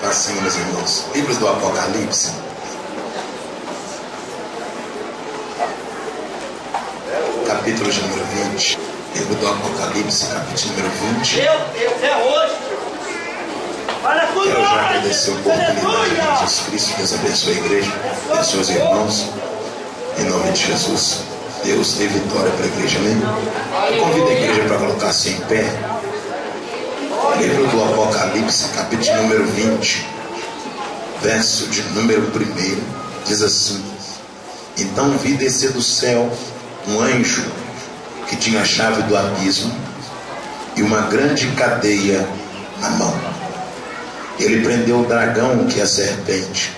Assim, meus irmãos, livros do Apocalipse. Capítulo de número 20. Livro do Apocalipse, capítulo número 20. Meu Deus, é hoje. Olha tudo. Quero já agradecer a oportunidade de Jesus Cristo. Deus abençoe a igreja, abençoe os irmãos. Em nome de Jesus. Deus dê vitória para a igreja, amém? Eu convido a igreja para colocar-se em pé. Livro do Apocalipse, capítulo número 20, verso de número 1, diz assim: Então vi descer do céu um anjo que tinha a chave do abismo e uma grande cadeia na mão. Ele prendeu o dragão, que é a serpente,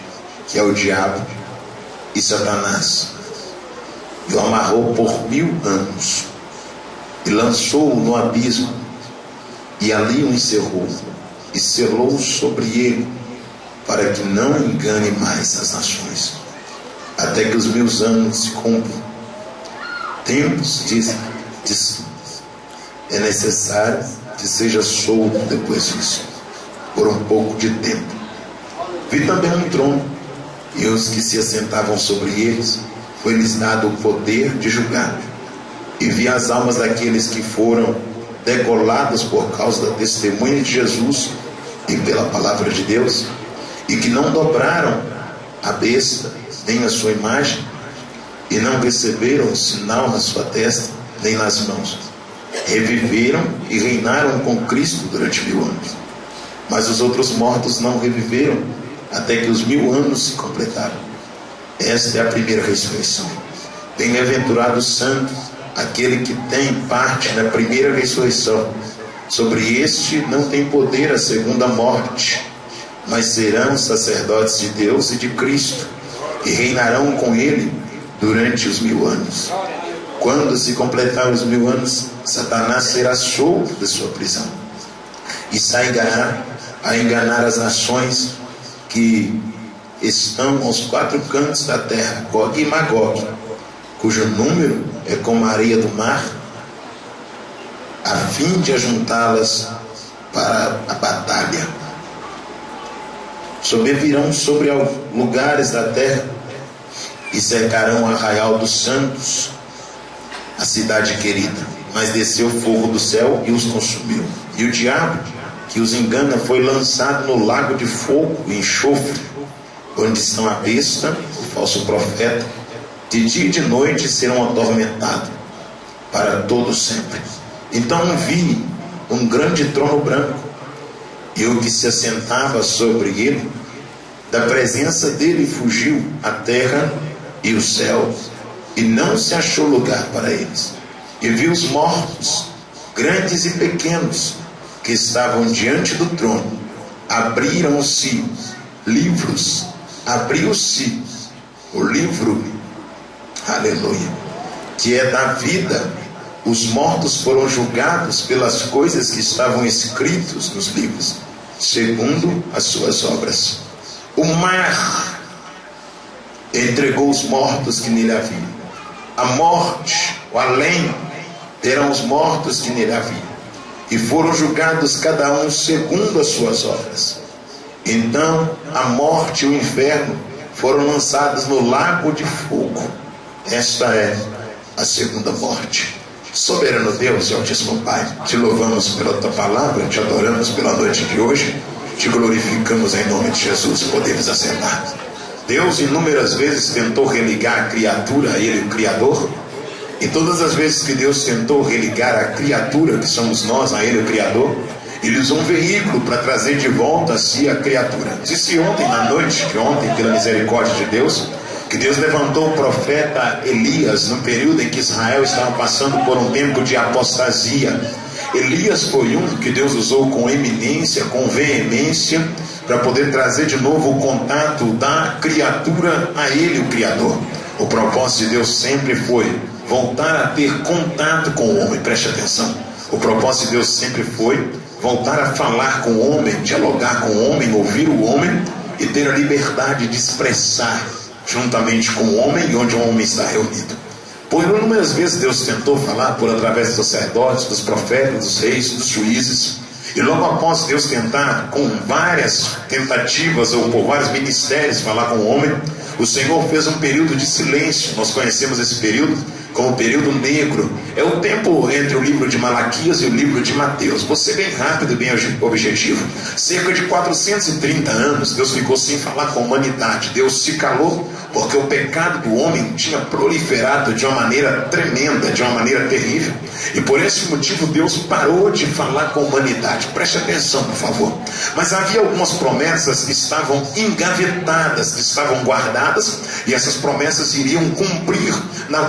que é o diabo e Satanás, e o amarrou por 1000 anos e lançou-o no abismo, e ali o encerrou e selou sobre ele, para que não engane mais as nações, até que os 1000 anos se cumpram. Tempos, diz, é necessário que seja solto depois disso, por um pouco de tempo. Vi também um trono, e os que se assentavam sobre eles, foi-lhes dado o poder de julgar. E vi as almas daqueles que foram degolados por causa da testemunha de Jesus e pela palavra de Deus, e que não dobraram a besta nem a sua imagem, e não receberam sinal na sua testa nem nas mãos. Reviveram e reinaram com Cristo durante 1000 anos. Mas os outros mortos não reviveram até que os 1000 anos se completaram. Esta é a primeira ressurreição. Bem-aventurado o santo, aquele que tem parte na primeira ressurreição. Sobre este não tem poder a segunda morte, mas serão sacerdotes de Deus e de Cristo, e reinarão com ele durante os 1000 anos. Quando se completar os 1000 anos, Satanás será solto de sua prisão e sairá a enganar as nações que estão aos 4 cantos da terra, Gog e Magog, cujo número é como a areia do mar, a fim de ajuntá-las para a batalha. Sobrevirão sobre lugares da terra e cercarão o arraial dos santos, a cidade querida. Mas desceu fogo do céu e os consumiu. E o diabo que os engana foi lançado no lago de fogo e enxofre, onde estão a besta, o falso profeta. De dia e de noite serão atormentados para todo sempre. Então vi um grande trono branco, e o que se assentava sobre ele, da presença dele fugiu a terra e o céu, e não se achou lugar para eles. E vi os mortos, grandes e pequenos, que estavam diante do trono. Abriram-se livros, abriu-se o livro, aleluia, que é da vida. Os mortos foram julgados pelas coisas que estavam escritas nos livros, segundo as suas obras. O mar entregou os mortos que nele haviam. A morte, o além, terão os mortos que nele haviam, e foram julgados cada um segundo as suas obras. Então a morte e o inferno foram lançados no lago de fogo. Esta é a segunda morte. Soberano Deus e Altíssimo Pai, te louvamos pela tua palavra, te adoramos pela noite de hoje, te glorificamos em nome de Jesus. Podemos assentar. Deus inúmeras vezes tentou religar a criatura a ele, o Criador, e todas as vezes que Deus tentou religar a criatura, que somos nós, a ele, o Criador, ele usou um veículo para trazer de volta a si a criatura. Disse ontem na noite, que ontem, pela misericórdia de Deus, que Deus levantou o profeta Elias no período em que Israel estava passando por um tempo de apostasia. Elias foi um que Deus usou com eminência, com veemência, para poder trazer de novo o contato da criatura a ele, o Criador. O propósito de Deus sempre foi voltar a ter contato com o homem. Preste atenção. O propósito de Deus sempre foi voltar a falar com o homem, dialogar com o homem, ouvir o homem e ter a liberdade de expressar juntamente com o homem, e onde o homem está reunido. Por inúmeras vezes Deus tentou falar por através dos sacerdotes, dos profetas, dos reis, dos juízes, E logo após Deus tentar, com várias tentativas ou por vários ministérios, falar com o homem, o Senhor fez um período de silêncio. Nós conhecemos esse período como o período negro. É o tempo entre o livro de Malaquias e o livro de Mateus. Vou ser bem rápido e bem objetivo. Cerca de 430 anos Deus ficou sem falar com a humanidade. Deus se calou porque o pecado do homem tinha proliferado de uma maneira tremenda, de uma maneira terrível. E por esse motivo Deus parou de falar com a humanidade. Preste atenção, por favor. Mas havia algumas promessas que estavam engavetadas, que estavam guardadas, e essas promessas iriam cumprir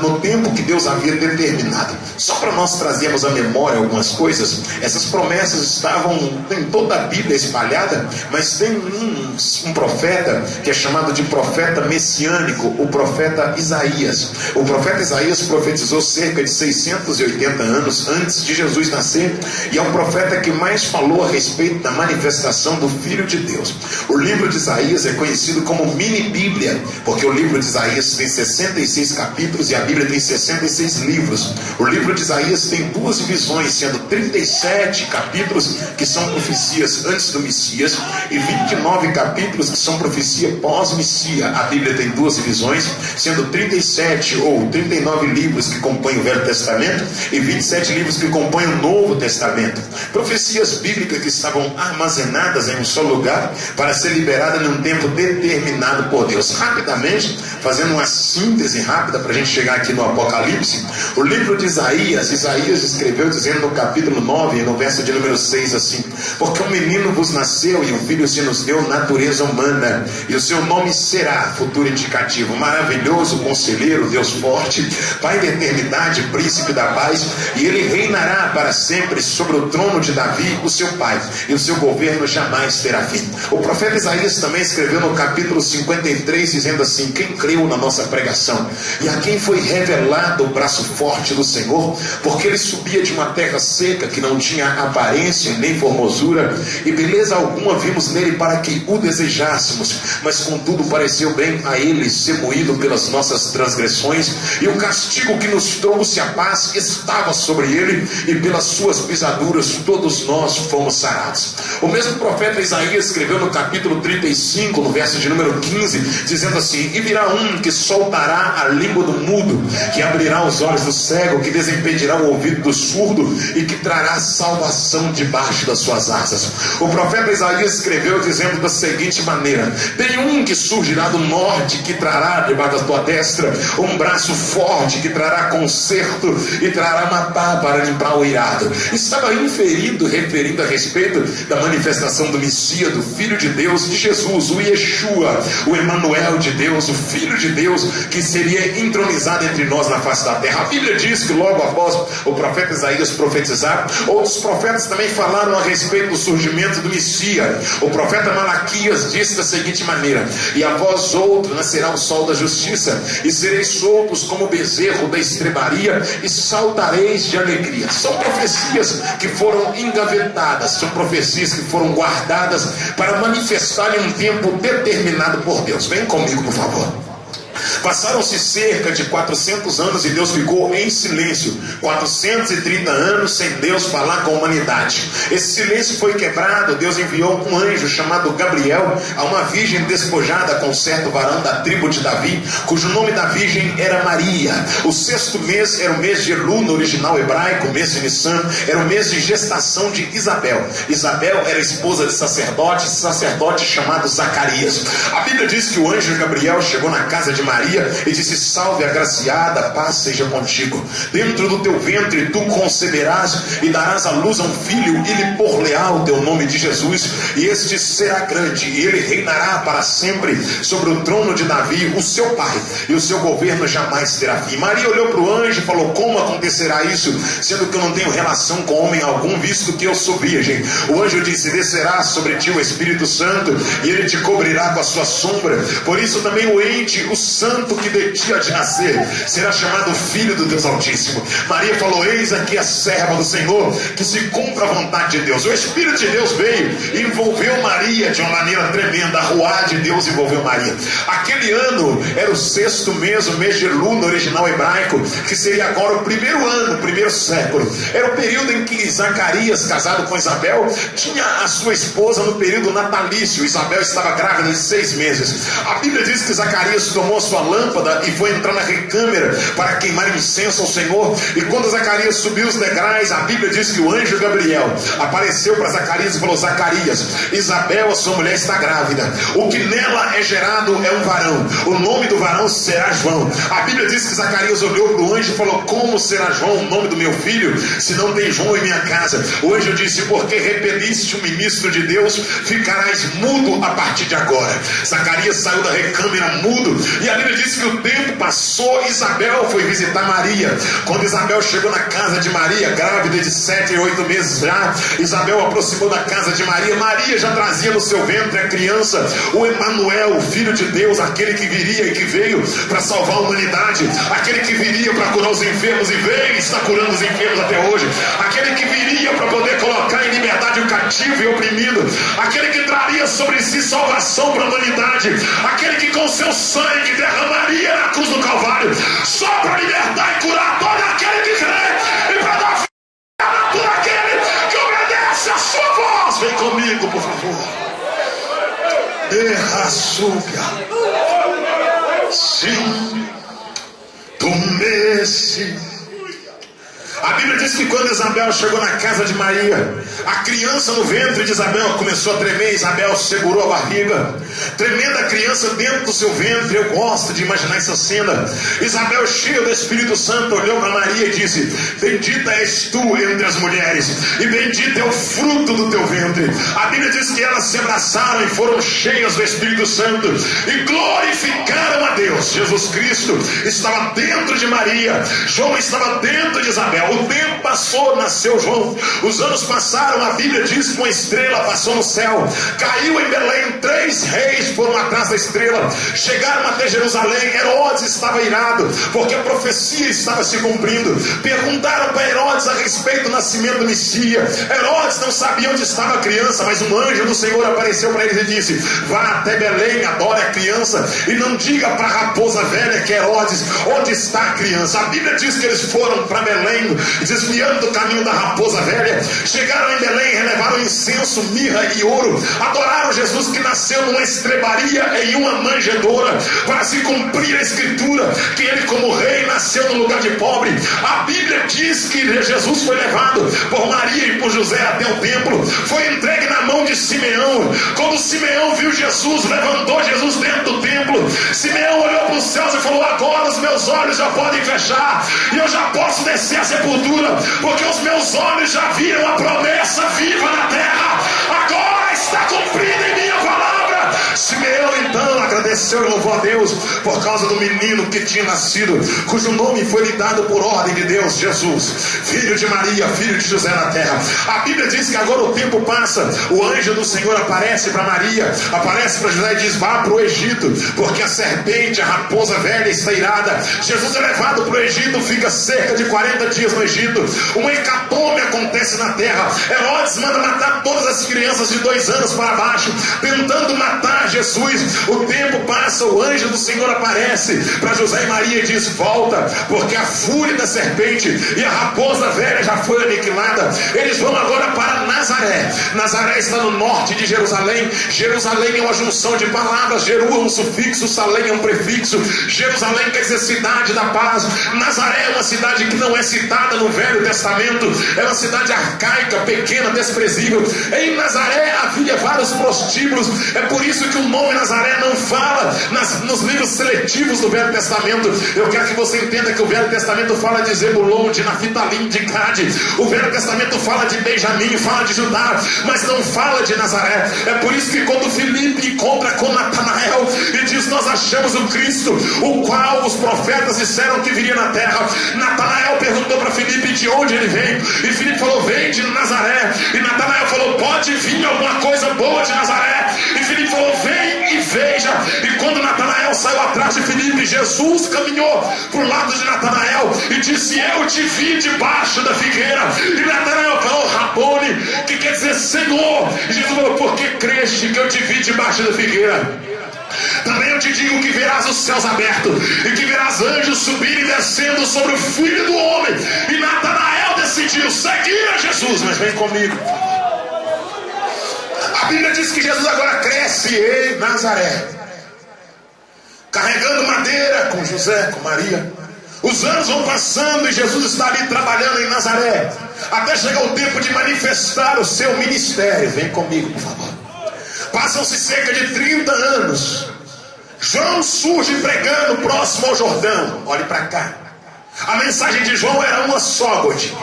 no tempo que Deus havia determinado. Só para nós trazermos à memória algumas coisas, essas promessas estavam em toda a Bíblia espalhada, mas tem um profeta que é chamado de profeta messiânico, o profeta Isaías. O profeta Isaías profetizou cerca de 680 anos antes de Jesus nascer, e é o profeta que mais falou a respeito da manifestação do Filho de Deus. O livro de Isaías é conhecido como mini-bíblia, porque o livro de Isaías tem 66 capítulos e a Bíblia tem 66 livros. O livro de Isaías tem duas divisões, sendo 37 capítulos que são profecias antes do Messias e 29 capítulos que são profecia pós-Messia. A Bíblia tem duas divisões, sendo 37 ou 39 livros que compõem o Velho Testamento e 27 livros que compõem o Novo Testamento. Profecias bíblicas que estavam armazenadas em um só lugar para ser liberada num tempo determinado por Deus. Rapidamente, fazendo uma síntese rápida para a gente chegar aqui no Apocalipse, o livro de Isaías escreveu dizendo no capítulo 9, no verso de número 6 assim: porque um menino vos nasceu e um filho se nos deu natureza humana, e o seu nome será, futuro indicativo, maravilhoso, conselheiro, Deus forte, Pai da eternidade, príncipe da paz, e ele reinará para sempre sobre o trono de Davi, o seu pai, e o seu governo jamais terá fim. O profeta Isaías também escreveu no capítulo 53 dizendo assim: quem creu na nossa pregação e a quem foi revelado o braço forte do Senhor, porque ele subia de uma terra seca que não tinha aparência nem formosura e beleza alguma vimos nele para que o desejássemos, mas contudo pareceu bem a ele ser moído pelas nossas transgressões, e o castigo que nos trouxe a paz estava sobre ele, e pelas suas pisaduras todos nós fomos sarados. O mesmo profeta Isaías escreveu no capítulo 35, no verso de número 15, dizendo assim: e virá um que soltará a língua do mudo, que abrirá os olhos do cego, que desimpedirá o ouvido do surdo, e que trará salvação debaixo das suas asas. O profeta Isaías escreveu dizendo da seguinte maneira: tem um que surgirá do norte, que trará debaixo da tua destra um braço forte, que trará conserto e trará matar para limpar o irado. Estava referindo a respeito da manifestação do Messias, do Filho de Deus, de Jesus, o Yeshua, o Emanuel de Deus, o Filho de Deus, que seria entronizado entre nós na face da terra. A Bíblia diz que logo após o profeta Isaías profetizar, outros profetas também falaram a respeito do surgimento do Messias. O profeta Malaquias disse da seguinte maneira: e a vós outros nascerá o sol da justiça, e sereis soltos como o bezerro da estrebaria, e saltareis de alegria. São profecias que foram engavetadas, são profecias que foram guardadas para manifestar em um tempo determinado por Deus. Vem comigo, por favor. Passaram-se cerca de 400 anos e Deus ficou em silêncio. 430 anos sem Deus falar com a humanidade. Esse silêncio foi quebrado. Deus enviou um anjo chamado Gabriel a uma virgem despojada com um certo varão da tribo de Davi, cujo nome da virgem era Maria. O 6º mês era o mês de Elul no original hebraico, o mês de Nissan, era o mês de gestação de Isabel. Isabel era esposa de sacerdote chamado Zacarias. A Bíblia diz que o anjo Gabriel chegou na casa de Maria e disse: salve agraciada, paz seja contigo. Dentro do teu ventre tu conceberás e darás à luz a um filho, e lhe por-lhe-á o teu nome de Jesus, e este será grande, e ele reinará para sempre sobre o trono de Davi, o seu pai, e o seu governo jamais terá fim. Maria olhou para o anjo e falou: como acontecerá isso, sendo que eu não tenho relação com homem algum, visto que eu sou virgem? O anjo disse: descerá sobre ti o Espírito Santo, e ele te cobrirá com a sua sombra, por isso também o ente, o Santo que de ti há de nascer será chamado Filho do Deus Altíssimo. Maria falou: eis aqui a serva do Senhor, que se cumpra a vontade de Deus. O Espírito de Deus veio e envolveu Maria de uma maneira tremenda. A ruá de Deus envolveu Maria. Aquele ano era o 6º mês, o mês de Elul no original hebraico, que seria agora o primeiro ano, o primeiro século. Era o período em que Zacarias, casado com Isabel, tinha a sua esposa no período natalício. Isabel estava grávida de 6 meses. A Bíblia diz que Zacarias tomou a sua lâmpada e foi entrar na recâmara para queimar incenso ao Senhor. E quando Zacarias subiu os degraus, a Bíblia diz que o anjo Gabriel apareceu para Zacarias e falou: Zacarias, Isabel, a sua mulher, está grávida. O que nela é gerado é um varão. O nome do varão será João. A Bíblia diz que Zacarias olhou para o anjo e falou: como será João o nome do meu filho, se não tem João em minha casa? O anjo disse: porque repeliste o ministro de Deus, ficarás mudo a partir de agora. Zacarias saiu da recâmara mudo, e a Bíblia diz que o tempo passou. Isabel foi visitar Maria. Quando Isabel chegou na casa de Maria, grávida de 7 e 8 meses já, Isabel aproximou da casa de Maria. Maria já trazia no seu ventre a criança, o Emanuel, o Filho de Deus, aquele que viria e que veio para salvar a humanidade, aquele que viria para curar os enfermos e veio e está curando os enfermos até hoje, aquele que viria para poder colocar em liberdade o cativo e o oprimido, aquele que traria sobre si salvação para a humanidade, aquele que com seu sangue derramaria na cruz do Calvário, só para libertar e curar todo aquele que crê e para dar vida a todo aquele que obedece a sua voz. Vem comigo, por favor. Derraçúbia. Sim, tu messi. A Bíblia diz que quando Isabel chegou na casa de Maria, a criança no ventre de Isabel começou a tremer. Isabel segurou a barriga, tremendo a criança dentro do seu ventre. Eu gosto de imaginar essa cena. Isabel, cheia do Espírito Santo, olhou para Maria e disse: bendita és tu entre as mulheres, e bendito é o fruto do teu ventre. A Bíblia diz que elas se abraçaram e foram cheias do Espírito Santo e glorificaram a Deus. Jesus Cristo estava dentro de Maria, João estava dentro de Isabel. O tempo passou, nasceu João. Os anos passaram, a Bíblia diz que uma estrela passou no céu, caiu em Belém. 3 reis foram atrás da estrela, chegaram até Jerusalém. Herodes estava irado, porque a profecia estava se cumprindo. Perguntaram para Herodes a respeito do nascimento do Messias. Herodes não sabia onde estava a criança, mas um anjo do Senhor apareceu para eles e disse: vá até Belém, adore a criança, e não diga para a raposa velha, que é Herodes, onde está a criança. A Bíblia diz que eles foram para Belém, desviando do caminho da raposa velha. Chegaram em Belém, relevaram incenso, mirra e ouro, adoraram Jesus que nasceu numa estrebaria em uma manjedoura, para se cumprir a escritura que ele, como rei, nasceu no lugar de pobre. A Bíblia diz que Jesus foi levado por Maria e por José até o templo, foi entregue na mão de Simeão. Quando Simeão viu Jesus, levantou Jesus dentro do templo. Simeão olhou para os céus e falou: agora os meus olhos já podem fechar e eu já posso descer a sepultura, porque os meus olhos já viram a promessa viva na terra. Agora está cumprida em minha palavra. Simeão então agradeceu e louvou a Deus por causa do menino que tinha nascido, cujo nome foi lhe dado por ordem de Deus: Jesus, filho de Maria, filho de José na terra. A Bíblia diz que agora o tempo passa, o anjo do Senhor aparece para Maria, aparece para José e diz: vá para o Egito, porque a serpente, a raposa velha, está irada. Jesus é levado para o Egito, fica cerca de 40 dias no Egito. Uma hecatombe acontece na terra. Herodes manda matar todas as crianças de 2 anos para baixo, tentando matar Jesus. O tempo passa, o anjo do Senhor aparece para José e Maria e diz: volta, porque a fúria da serpente e a raposa velha já foi aniquilada. Eles vão agora para Nazaré. Nazaré está no norte de Jerusalém. Jerusalém é uma junção de palavras. Jeru é um sufixo, Salém é um prefixo. Jerusalém quer dizer cidade da paz. Nazaré é uma cidade que não é citada no Velho Testamento, é uma cidade arcaica, pequena, desprezível. Em Nazaré havia vários prostíbulos. É por isso que o nome Nazaré não fala nos livros seletivos do Velho Testamento. Eu quero que você entenda que o Velho Testamento fala de Zebulon, de Naftalim, de Gade. O Velho Testamento fala de Benjamim, fala de Judá, mas não fala de Nazaré. É por isso que quando Filipe encontra com Natanael e diz: nós achamos o Cristo, o qual os profetas disseram que viria na terra, Natanael perguntou para Filipe de onde ele vem, e Filipe falou: vem de Nazaré. E Natanael falou: pode vir alguma coisa boa de Nazaré. E Filipe falou: vem e veja. E quando Natanael saiu atrás de Filipe. Jesus caminhou para o lado de Natanael e disse: eu te vi debaixo da figueira. E Natanael falou: Rabone, que quer dizer Senhor. E Jesus falou: por que creste que eu te vi debaixo da figueira? Também eu te digo que verás os céus abertos e que verás anjos subindo e descendo sobre o Filho do Homem. E Natanael decidiu seguir a Jesus. Mas vem comigo. A Bíblia diz que Jesus agora cresce em Nazaré, carregando madeira com José, com Maria. Os anos vão passando e Jesus está ali trabalhando em Nazaré, até chegar o tempo de manifestar o seu ministério. Vem comigo, por favor. Passam-se cerca de 30 anos. João surge pregando próximo ao Jordão. Olhe para cá. A mensagem de João era uma só, Godinho.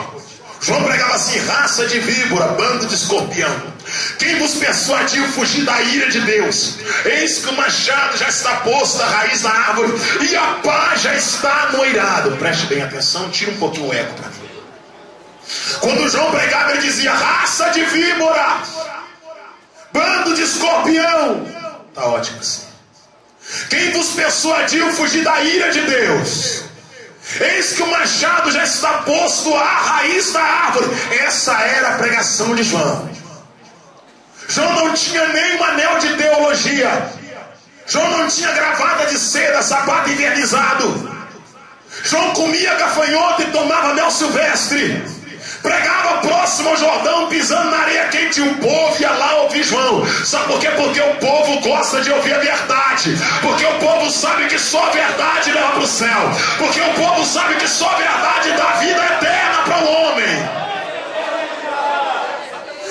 João pregava assim: raça de víbora, bando de escorpião, quem vos persuadiu fugir da ira de Deus? Eis que o machado já está posto à raiz da árvore e a pá já está no eirado. Preste bem atenção, tira um pouquinho o eco para mim. Quando João pregava, ele dizia: raça de víbora, bando de escorpião. Está ótimo assim. Quem vos persuadiu fugir da ira de Deus? Eis que o machado já está posto à raiz da árvore. Essa era a pregação de João. João não tinha nem um anel de teologia. João não tinha gravata de seda, sapato invernizado. João comia gafanhoto e tomava mel silvestre. Pregava próximo ao Jordão, pisando na areia quente. E o povo ia lá ouvir João. Sabe por quê? Porque o povo gosta de ouvir a verdade. Porque o povo sabe que só a verdade leva para o céu. Porque o povo sabe que só a verdade dá vida eterna para o homem.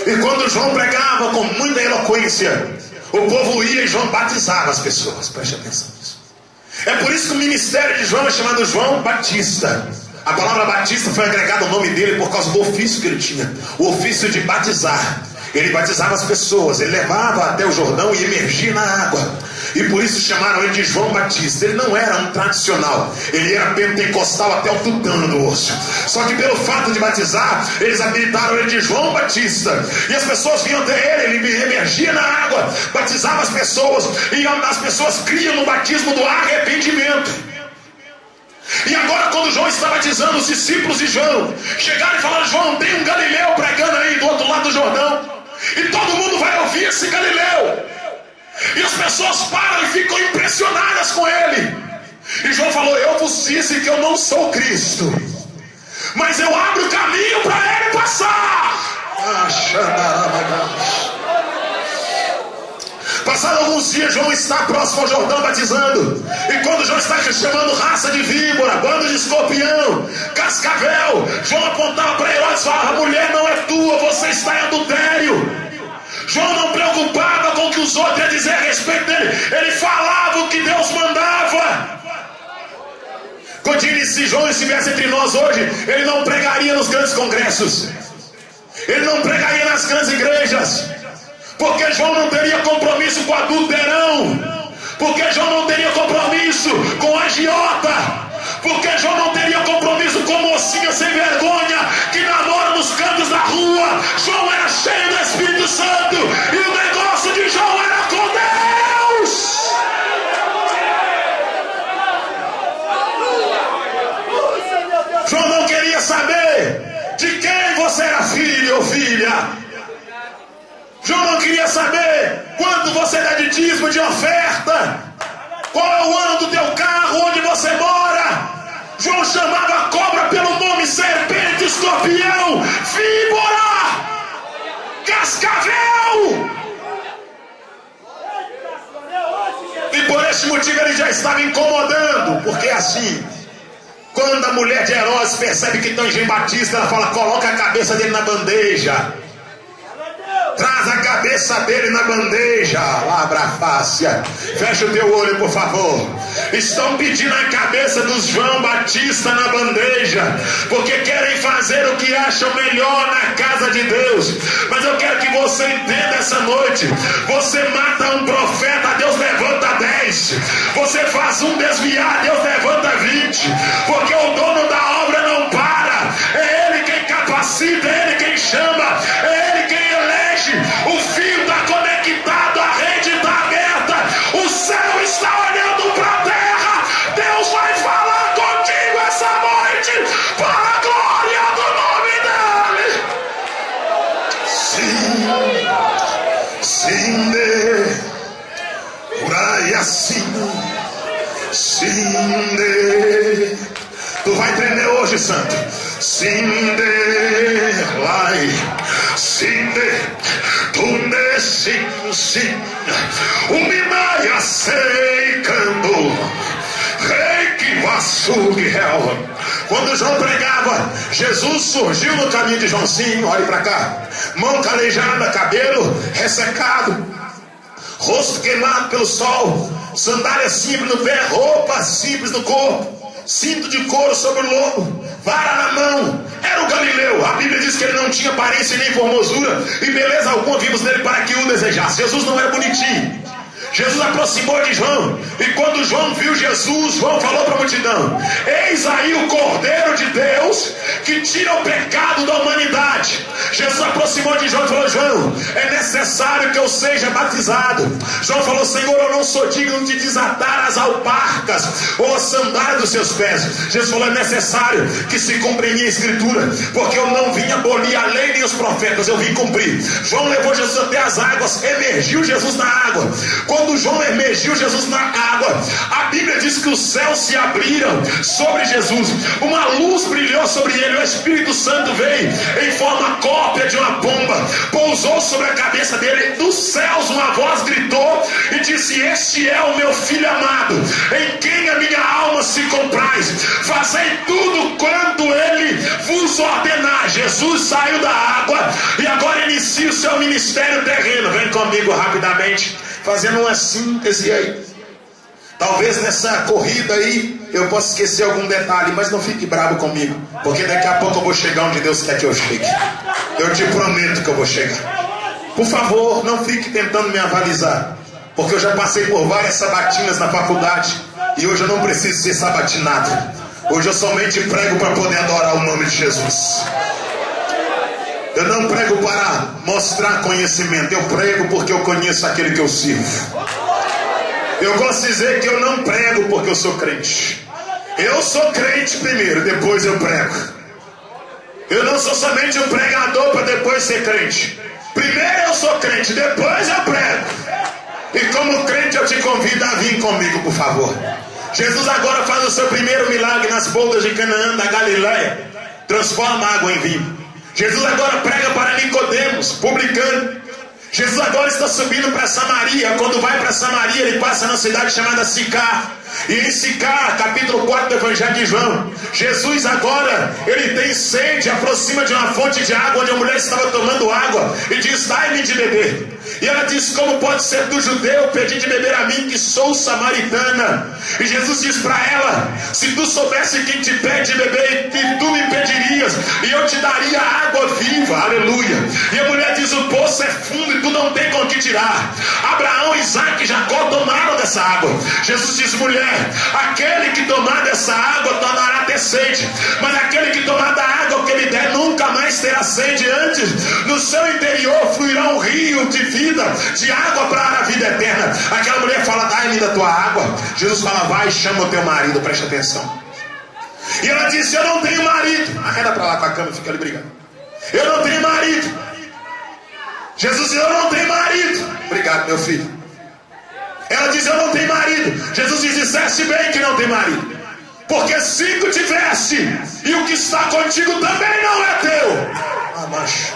E quando João pregava com muita eloquência, o povo ia e João batizava as pessoas. Preste atenção nisso. É por isso que o ministério de João é chamado João Batista. A palavra batista foi agregada ao nome dele por causa do ofício que ele tinha, o ofício de batizar. Ele batizava as pessoas, ele levava até o Jordão e emergia na água. E por isso chamaram ele de João Batista. Ele não era um tradicional, ele era pentecostal até o tutano do osso. Só que pelo fato de batizar, eles habilitaram ele de João Batista. E as pessoas vinham até ele emergia na água, batizava as pessoas, e as pessoas criam no batismo do arrependimento. E agora, quando João está batizando, os discípulos de João chegaram e falaram: João, tem um Galileu pregando aí do outro lado do Jordão, e todo mundo vai ouvir esse Galileu. E as pessoas param e ficam impressionadas com ele. E João falou: eu vos disse que eu não sou Cristo, mas eu abro o caminho para ele passar. Passados alguns dias, João está próximo ao Jordão batizando. E quando João está chamando raça de víbora, bando de escorpião, cascavel, João apontava para Herodes e falava: a mulher não é tua, você está em adultério. João não preocupava com o que os outros iam dizer a respeito dele. Ele falava o que Deus mandava. Continue, se João estivesse entre nós hoje, ele não pregaria nos grandes congressos, ele não pregaria nas grandes igrejas. Porque João não teria compromisso com adulterão. Porque João não teria compromisso com agiota. Porque João não teria compromisso com mocinha sem vergonha que namora nos cantos da rua. João era cheio do Espírito Santo. E o negócio de João era com Deus. João não queria saber de quem você era filho ou filha. João não queria saber quanto você dá de dízimo, de oferta, qual é o ano do teu carro, onde você mora. João chamava a cobra pelo nome: serpente, escorpião, víbora, cascavel. E por este motivo ele já estava incomodando, porque assim, quando a mulher de Herodes percebe que tem João Batista, ela fala: coloca a cabeça dele na bandeja. Traz a cabeça dele na bandeja. Abra a face. Fecha o teu olho, por favor. Estão pedindo a cabeça dos João Batista na bandeja, porque querem fazer o que acham melhor na casa de Deus. Mas eu quero que você entenda essa noite: você mata um profeta, Deus levanta 10. Você faz um desviar, Deus levanta 20. Porque o dono da obra não para. É Ele quem capacita, é Ele quem chama, é Ele quem elege. O fio está conectado, a rede está aberta, o céu está olhando para a terra. Santo. Sinde, lai, sinde, tunde, sim, uminaia seicando, rei que vassugue réu. Quando João pregava, Jesus surgiu no caminho de Joãozinho. Olhe para cá, mão calejada, cabelo ressecado, rosto queimado pelo sol, sandália simples no pé, roupa simples no corpo, cinto de couro sobre o lombo, vara na mão. Era o Galileu. A Bíblia diz que ele não tinha aparência nem formosura e beleza alguma vimos nele para que o desejasse. Jesus não era bonitinho. Jesus aproximou de João, e quando João viu Jesus, João falou para a multidão: eis aí o Cordeiro de Deus que tira o pecado da humanidade. Jesus aproximou de João e falou: João, é necessário que eu seja batizado. João falou: Senhor, eu não sou digno de desatar as alparcas ou as sandálias dos seus pés. Jesus falou: é necessário que se cumpra em minha escritura, porque eu não vim abolir a lei nem os profetas, eu vim cumprir. João levou Jesus até as águas, emergiu Jesus na água. Quando João emergiu Jesus na água, a Bíblia diz que os céus se abriram sobre Jesus, uma luz brilhou sobre ele, o Espírito Santo veio em forma cópia de uma pomba, pousou sobre a cabeça dele. Dos céus uma voz gritou e disse: este é o meu filho amado, em quem a minha alma se compraz, fazei tudo quanto ele vos ordenar. Jesus saiu da água e agora inicia o seu ministério terreno. Vem comigo rapidamente, fazendo uma síntese aí. Talvez nessa corrida aí eu possa esquecer algum detalhe, mas não fique bravo comigo, porque daqui a pouco eu vou chegar onde Deus quer que eu chegue. Eu te prometo que eu vou chegar. Por favor, não fique tentando me avalizar, porque eu já passei por várias sabatinas na faculdade e hoje eu não preciso ser sabatinado. Hoje eu somente prego para poder adorar o nome de Jesus. Eu não prego para mostrar conhecimento, eu prego porque eu conheço aquele que eu sirvo. Eu gosto de dizer que eu não prego porque eu sou crente. Eu sou crente primeiro, depois eu prego. Eu não sou somente um pregador para depois ser crente. Primeiro eu sou crente, depois eu prego. E como crente eu te convido a vir comigo, por favor. Jesus agora faz o seu primeiro milagre nas bodas de Canaã da Galileia. Transforma água em vinho. Jesus agora prega para Nicodemos, publicano. Jesus agora está subindo para Samaria. Quando vai para Samaria, ele passa na cidade chamada Sicar. E em Sicar, capítulo 4 do Evangelho de João, Jesus agora, ele tem sede, aproxima de uma fonte de água, onde a mulher estava tomando água, e diz: dai-me de beber. E ela diz: como pode ser do judeu pedir de beber a mim, que sou samaritana? E Jesus diz para ela: se tu soubesse quem te pede de beber, tu me pedirias, e eu te daria água viva. Aleluia. E a mulher diz: o poço é fundo e tu não tem com que tirar. Abraão, Isaac e Jacó tomaram dessa água. Jesus diz: mulher, aquele que tomar dessa água tornará a ter sede, mas aquele que tomar da água que ele der nunca mais terá sede. Antes, no seu interior fluirá um rio de vida, de água para a vida eterna. Aquela mulher fala: dai-me da tua água. Jesus fala: vai, chama o teu marido. Preste atenção. E ela disse: eu não tenho marido. Arreda para lá com a cama, fica ali brigando. Eu não tenho marido. Jesus diz: eu não tenho marido. Obrigado, meu filho. Ela diz: eu não tenho marido. Jesus diz: disseste bem que não tem marido, porque 5 tiveste, e o que está contigo também não é teu. Ah, macho.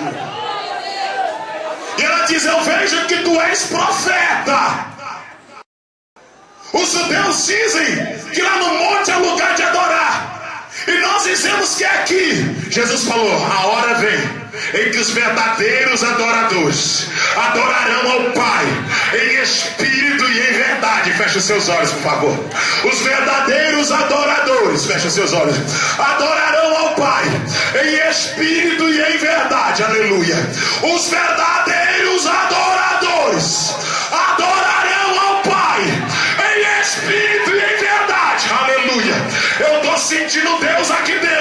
E ela diz: eu vejo que tu és profeta. Os judeus dizem que lá no monte é o lugar de adorar, e nós dizemos que é aqui. Jesus falou: a hora vem em que os verdadeiros adoradores adorarão ao Pai em espírito e em verdade. Feche os seus olhos, por favor. Os verdadeiros adoradores, feche os seus olhos, adorarão ao Pai em espírito e em verdade. Aleluia. Os verdadeiros adoradores adorarão ao Pai em espírito e em verdade. Aleluia. Eu estou sentindo Deus aqui dentro.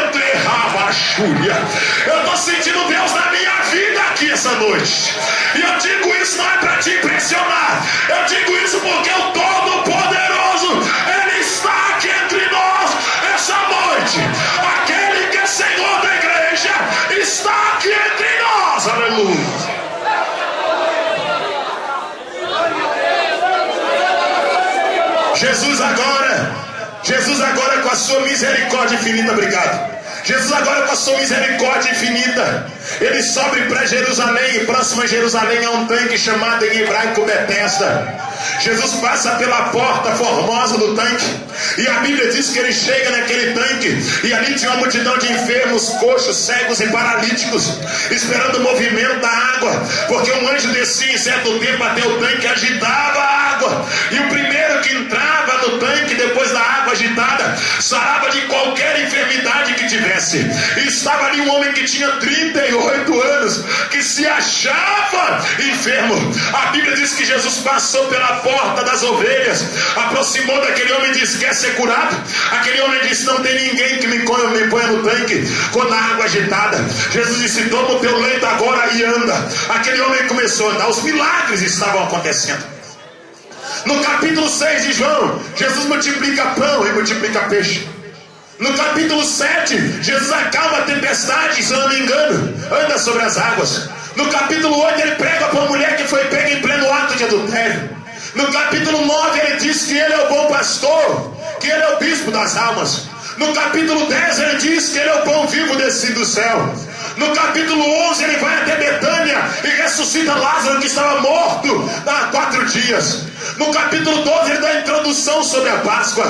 Eu estou sentindo Deus na minha vida aqui essa noite. E eu digo isso não é para te impressionar. Eu digo isso porque o Todo-Poderoso, Ele está aqui entre nós essa noite. Aquele que é Senhor da igreja está aqui entre nós. Aleluia. Jesus agora com a sua misericórdia infinita, obrigado. Jesus agora, com a sua misericórdia infinita, ele sobe para Jerusalém, e próximo a Jerusalém é um tanque chamado em hebraico Betesda. Jesus passa pela porta formosa do tanque, e a Bíblia diz que ele chega naquele tanque, e ali tinha uma multidão de enfermos, coxos, cegos e paralíticos, esperando o movimento da água, porque um anjo descia em certo tempo até o tanque e agitava a água, e o primeiro que entrava no tanque depois da água agitada, sarava de qualquer enfermidade que tivesse. E estava ali um homem que tinha 38 anos, que se achava enfermo. A Bíblia diz que Jesus passou pela porta das ovelhas, aproximou daquele homem e disse: quer ser curado? Aquele homem disse: não tem ninguém que me ponha no tanque quando a água agitada. Jesus disse: toma o teu leito agora e anda. Aquele homem começou a andar. Os milagres estavam acontecendo. No capítulo 6 de João, Jesus multiplica pão e multiplica peixe. No capítulo 7, Jesus acalma a tempestade, se eu não me engano, anda sobre as águas. No capítulo 8, ele prega para uma mulher que foi pega em pleno ato de adultério. No capítulo 9, ele diz que ele é o bom pastor, que ele é o bispo das almas. No capítulo 10, ele diz que ele é o pão vivo descido do céu. No capítulo 11, ele vai até Betânia e ressuscita Lázaro, que estava morto há 4 dias. No capítulo 12, ele dá a introdução sobre a Páscoa.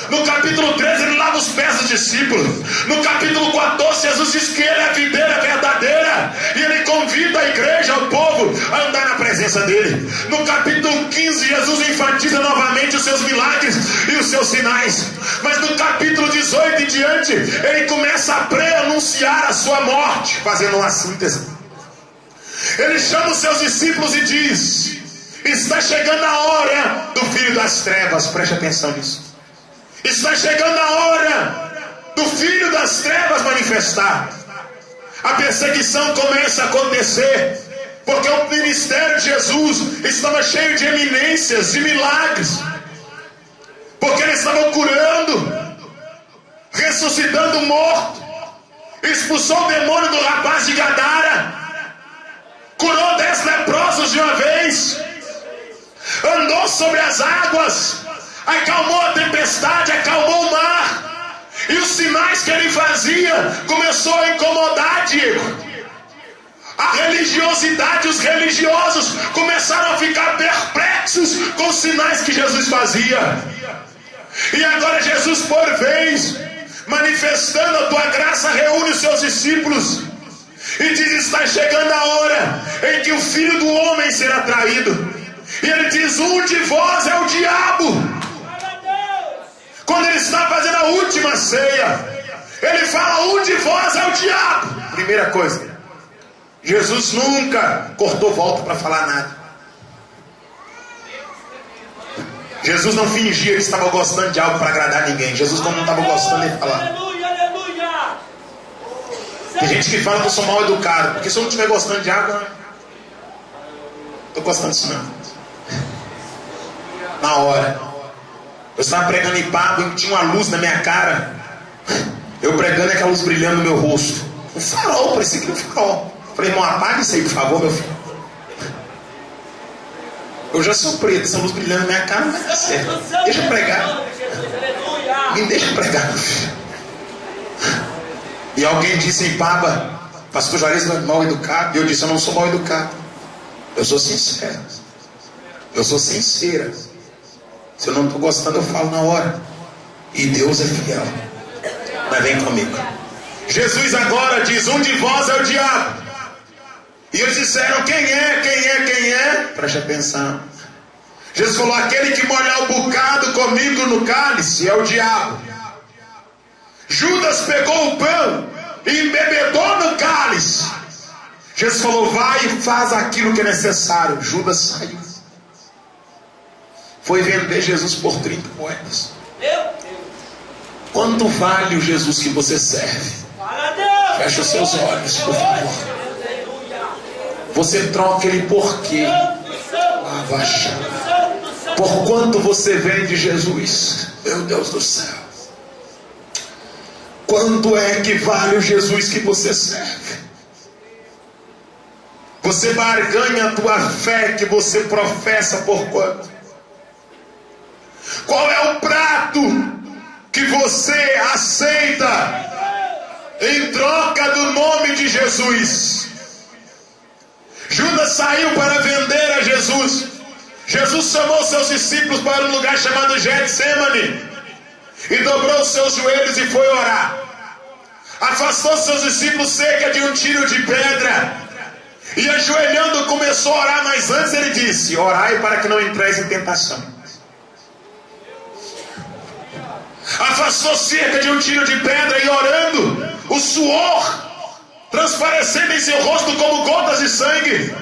No capítulo 13, ele lava os pés dos discípulos. No capítulo 14, Jesus diz que ele é a videira verdadeira, e ele convida a igreja, o povo, a andar na presença dele. No capítulo 15, Jesus enfatiza novamente os seus milagres e os seus sinais. Mas no capítulo 18 em diante, ele começa a pré-anunciar a sua morte, fazendo uma síntese. Ele chama os seus discípulos e diz: está chegando a hora do filho das trevas. Preste atenção nisso. Está chegando a hora do filho das trevas manifestar. A perseguição começa a acontecer, porque o ministério de Jesus estava cheio de eminências, de milagres, porque eles estavam curando, ressuscitando o morto, expulsou o demônio do rapaz de Gadara, curou 10 leprosos de uma vez, andou sobre as águas, acalmou a tempestade, acalmou o mar. E os sinais que ele fazia começou a incomodar, Diego. A religiosidade, os religiosos começaram a ficar perplexos com os sinais que Jesus fazia. E agora Jesus, por vez, manifestando a tua graça, reúne os seus discípulos e diz: está chegando a hora em que o Filho do Homem será traído. E ele diz: um de vós é o diabo. Quando ele está fazendo a última ceia, ele fala: um de vós é o diabo. Primeira coisa, Jesus nunca cortou volta para falar nada. Jesus não fingia que estava gostando de algo para agradar ninguém. Jesus, quando não estava gostando, ele falava. Tem gente que fala que eu sou mal educado, porque se eu não estiver gostando de algo, não estou gostando disso não. Na hora, eu estava pregando em Pablo e tinha uma luz na minha cara. Eu pregando e aquela luz brilhando no meu rosto. Um farol, parecia que era um farol. Falei: irmão, apaga isso aí, por favor, meu filho. Eu já sou preto, essa luz brilhando na minha cara não vai dar certo. Deixa eu pregar. Me deixa pregar, meu filho. E alguém disse em Paba: pastor Juarez não é mal educado. E eu disse: eu não sou mal educado. Eu sou sincero. Eu sou sincera. Se eu não estou gostando, eu falo na hora. E Deus é fiel. Mas vem comigo. Jesus agora diz: um de vós é o diabo. E eles disseram: quem é? Preste atenção. Jesus falou: aquele que molhar o bocado comigo no cálice é o diabo. Judas pegou o pão e embebedou no cálice. Jesus falou: vai e faz aquilo que é necessário. Judas saiu. Foi vender Jesus por 30 moedas. Quanto vale o Jesus que você serve? Feche os seus olhos, por favor. Você troca ele por quê? Por quanto você vende Jesus? Meu Deus do céu. Quanto é que vale o Jesus que você serve? Você barganha a tua fé que você professa por quanto? Qual é o prato que você aceita em troca do nome de Jesus. Judas saiu para vender a Jesus. Jesus chamou seus discípulos para um lugar chamado Getsemane e dobrou seus joelhos e foi orar. Afastou seus discípulos cerca de um tiro de pedra e ajoelhando começou a orar, mas antes ele disse: orai para que não entreis em tentação. Afastou cerca de um tiro de pedra e orando, o suor transparecendo em seu rosto como gotas de sangue.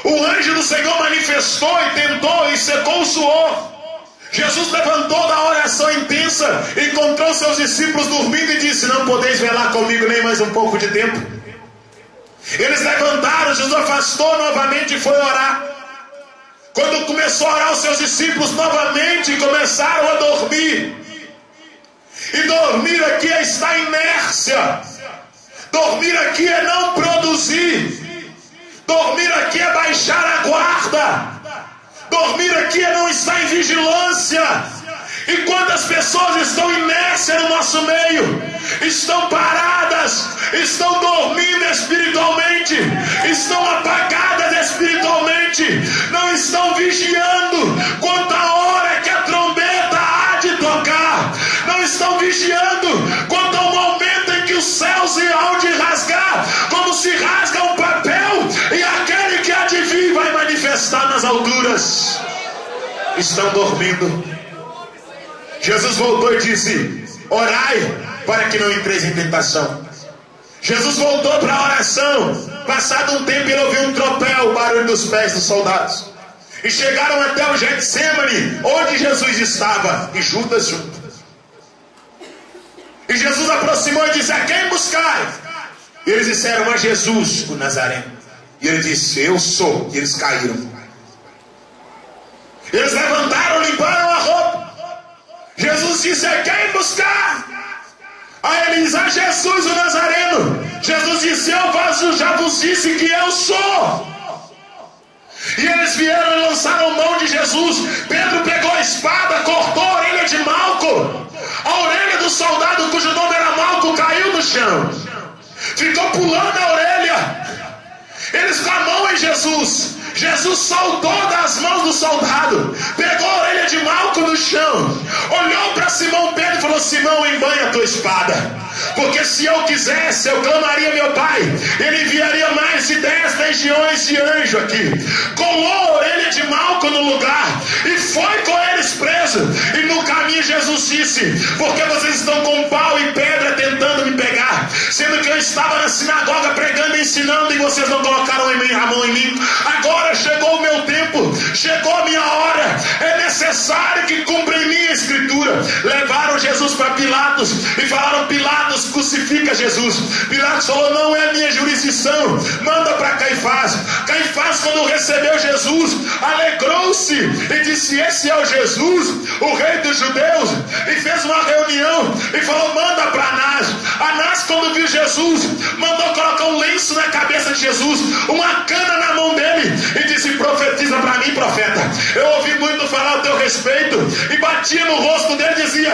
O anjo do Senhor manifestou e tentou e secou o suor. Jesus levantou da oração intensa, encontrou seus discípulos dormindo e disse: não podeis velar comigo nem mais um pouco de tempo. Eles levantaram, Jesus afastou novamente e foi orar. Quando começou a orar, os seus discípulos novamente começaram a dormir. E dormir aqui é estar em inércia. Dormir aqui é não produzir. Dormir aqui é baixar a guarda. Dormir aqui é não estar em vigilância. E quantas pessoas estão em inércia no nosso meio, estão paradas, estão dormindo espiritualmente, estão apagadas espiritualmente, não estão vigiando quanto a hora que a trombeta há de tocar, não estão vigiando quanto ao momento em que os céus hão de rasgar, como se rasga um papel, e aquele que há de vir vai manifestar nas alturas. Estão dormindo. Jesus voltou e disse: orai para que não entreis em tentação. Jesus voltou para a oração. Passado um tempo ele ouviu um tropel, o barulho dos pés dos soldados, e chegaram até o Getsemane, onde Jesus estava, e Judas junto. E Jesus aproximou e disse: a quem buscai? E eles disseram: a Jesus, o Nazareno. E ele disse: eu sou. E eles caíram. Eles levantaram, limparam a roupa. Jesus disse: a quem buscar? Aí ele diz: a Jesus o Nazareno. Jesus disse: eu já vos disse que eu sou. E eles vieram e lançaram mão de Jesus. Pedro pegou a espada, cortou a orelha de Malco. A orelha do soldado cujo nome era Malco caiu no chão, ficou pulando a orelha. Eles com a mão em Jesus. Jesus soltou das mãos do soldado, pegou a orelha de Malco no chão, olhou para Simão Pedro e falou: Simão, embanha a tua espada, porque se eu quisesse, eu clamaria meu pai, ele enviaria mais de 10 legiões de anjo aqui. Colou a orelha de Malco no lugar e foi com eles preso. E no caminho Jesus disse: porque vocês estão com pau e pedra tentando me pegar, sendo que eu estava na sinagoga pregando e ensinando, e vocês não colocaram a mão em mim. Agora chegou o meu tempo, chegou a minha hora, é necessário que cumpra em mim a escritura. Levaram Jesus para Pilatos e falaram: Pilatos, crucifica Jesus. Pilatos falou: não é minha jurisdição, manda para Caifás. Caifás, quando recebeu Jesus, alegrou-se e disse: esse é o Jesus, o rei dos judeus. E fez uma reunião e falou: manda para Anás. Anás, quando viu Jesus, mandou colocar um lenço na cabeça de Jesus, uma cana na mão dele, e disse: profetiza para mim, profeta, eu ouvi muito falar a teu respeito. E batia no rosto dele e dizia: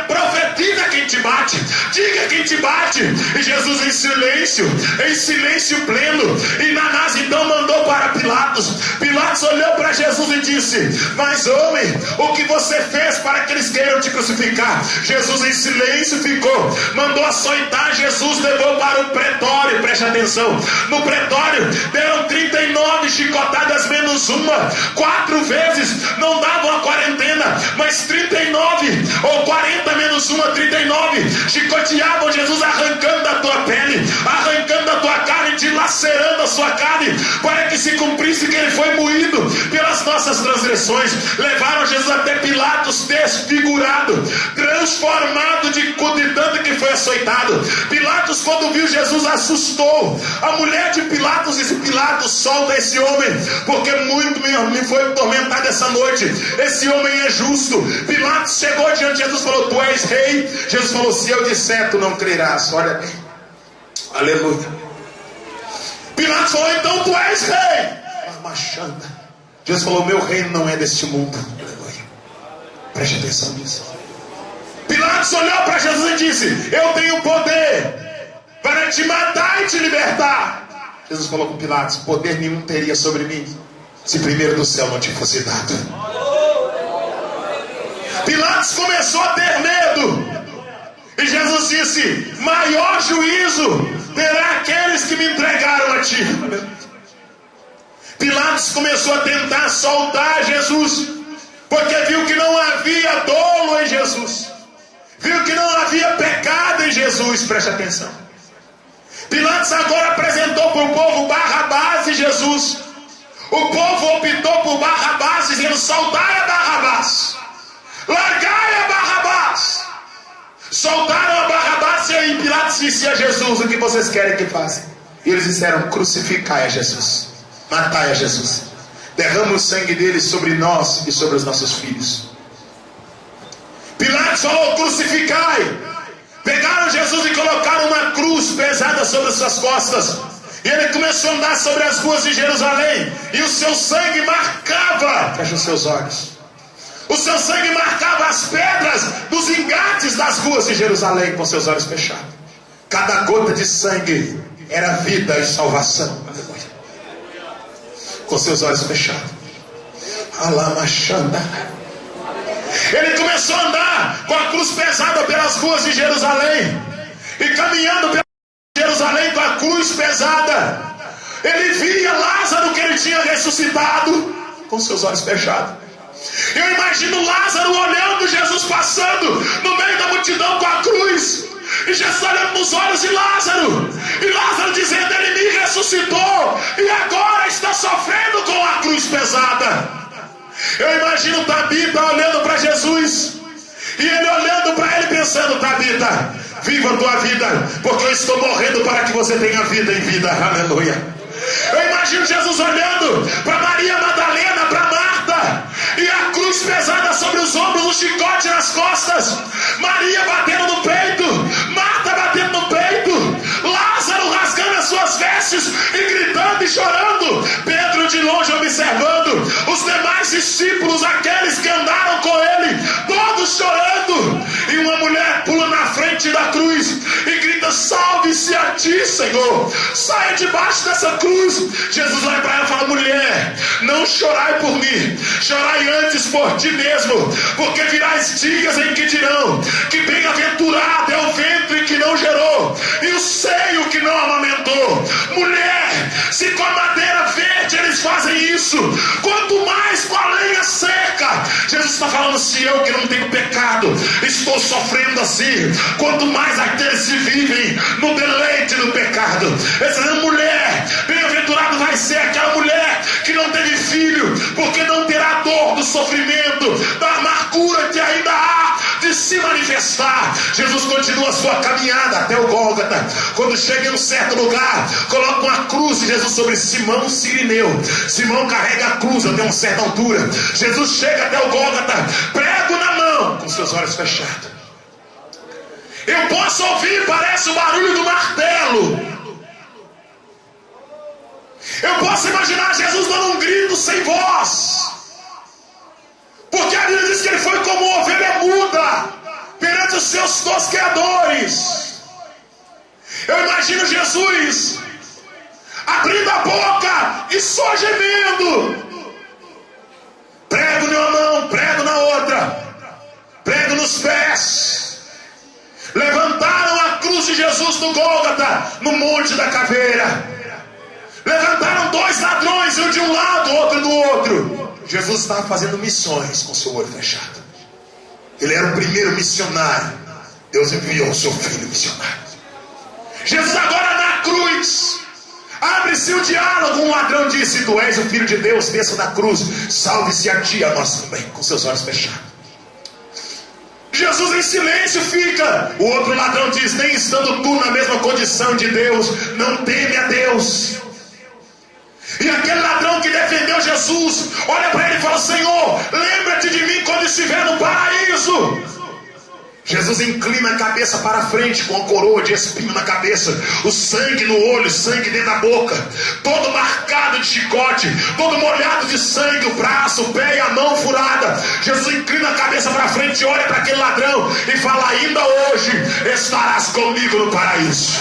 profetiza quem te bate, diga quem te bate. E Jesus em silêncio pleno. E Anás então mandou para Pilatos. Pilatos olhou para Jesus e disse: mas homem, o que você fez para que eles queiram te crucificar? Jesus em silêncio ficou, mandou açoitar Jesus, levou para o pretório. Preste atenção, no pretório deram 39 chicotadas menos uma, 4 vezes, não davam a quarentena, mas 39, ou 40 menos uma, 39, chicoteavam Jesus, arrancando da tua pele, arrancando da tua carne, dilacerando a sua carne, para que se cumprisse que ele foi moído pelas nossas transgressões. Levaram Jesus até Pilatos, desfigurado, transformado de tanto que foi açoitado. Pilatos, quando viu Jesus, assustou. A mulher de Pilatos disse: Pilatos, solta esse homem, porque muito me foi atormentado essa noite. Esse homem é justo. Pilatos chegou diante de Jesus e falou: tu és rei? Jesus falou: se eu disser, tu não crerás. Olha bem, aleluia. Pilatos falou: então tu és rei? Jesus falou: meu reino não é deste mundo. Aleluia. Preste atenção nisso. Pilatos olhou para Jesus e disse: eu tenho poder para te matar e te libertar. Jesus falou com Pilatos: poder nenhum teria sobre mim se primeiro do céu não te fosse dado. Pilatos começou a ter medo. E Jesus disse: maior juízo terá aqueles que me entregaram a ti. Pilatos começou a tentar soltar Jesus, porque viu que não havia dolo em Jesus, viu que não havia pecado em Jesus. Preste atenção. Pilatos agora apresentou para o povo Barrabás e Jesus. O povo optou por Barrabás, dizendo: soltai a Barrabás, largai a Barrabás. Soltaram a Barrabás, e aí Pilatos disse a Jesus: o que vocês querem que faça? E eles disseram: crucificai a Jesus, matai a Jesus, derrama o sangue dele sobre nós e sobre os nossos filhos. Pilatos falou: crucificai. Pegaram Jesus e colocaram uma cruz pesada sobre as suas costas, e ele começou a andar sobre as ruas de Jerusalém, e o seu sangue marcava, fecha os seus olhos, o seu sangue marcava as pedras dos engates das ruas de Jerusalém, com seus olhos fechados. Cada gota de sangue era vida e salvação. Aleluia. Com seus olhos fechados. Alamachanda. Ele começou a andar com a cruz pesada pelas ruas de Jerusalém, e caminhando pela Jerusalém com a cruz pesada, ele via Lázaro, que ele tinha ressuscitado, com seus olhos fechados. Eu imagino Lázaro olhando Jesus passando no meio da multidão com a cruz, e Jesus olhando nos olhos de Lázaro, e Lázaro dizendo: ele me ressuscitou e agora está sofrendo com a cruz pesada. Eu imagino Tabita olhando para Jesus, e ele olhando para ele pensando: Tabita, viva a tua vida, porque eu estou morrendo para que você tenha vida em vida. Aleluia. Eu imagino Jesus olhando para Maria Madalena, para Marta, e a cruz pesada sobre os ombros, o chicote nas costas, Maria batendo no peito, Marta batendo no peito, Lázaro rasgando as suas vestes e gritando e chorando, Pedro de longe observando, os demais discípulos, aqueles que andaram com ele, todos chorando, e uma mulher pula na frente da cruz e grita: salve-se a ti, Senhor, saia debaixo dessa cruz. Jesus olha para ela e fala: mulher, não chorai por mim, chorai antes por ti mesmo, porque virás dias em que dirão que bem-aventurado é o ventre que não gerou e o seio que não amamentou. Mulher, se com a madeira verde eles fazem isso, quanto mais com a lenha seca. Jesus está falando: se eu, que não tenho pecado, estou sofrendo assim, quanto mais aqueles que vivem no deleite do pecado. Essa mulher, bem-aventurado vai ser aquela mulher que não teve filho, porque não terá dor do sofrimento, da amargura que ainda há de se manifestar. Jesus continua a sua caminhada até o Gólgota. Quando chega em um certo lugar, coloca uma cruz de Jesus sobre Simão Cirineu. Simão carrega a cruz até uma certa altura. Jesus chega até o Gólgota, prego na mão, com seus olhos fechados. Eu posso ouvir, parece o barulho do martelo. Eu posso imaginar Jesus dando um grito sem voz, porque a Bíblia diz que ele foi como ovelha muda perante os seus tosqueadores. Eu imagino Jesus abrindo a boca e só gemendo. Prego numa mão, prego na outra, prego nos pés. Levantaram a cruz de Jesus no Gólgota, no Monte da Caveira. Levantaram dois ladrões, um de um lado, outro do outro. Jesus estava fazendo missões com seu olho fechado. Ele era o primeiro missionário. Deus enviou o seu filho missionário. Jesus agora na cruz, abre-se o diálogo. Um ladrão disse: tu és o filho de Deus, desça da cruz, salve-se a ti, a nós também, com seus olhos fechados. Jesus em silêncio fica. O outro ladrão diz: nem estando tu na mesma condição de Deus, não teme a Deus. E aquele ladrão que defendeu Jesus olha para ele e fala: Senhor, lembra-te de mim quando estiver no paraíso. Jesus inclina a cabeça para a frente com a coroa de espinho na cabeça, o sangue no olho, sangue dentro da boca, todo marcado de chicote, todo molhado de sangue, o braço, o pé e a mão furada. Jesus inclina a cabeça para a frente, olha para aquele ladrão e fala: ainda hoje estarás comigo no paraíso.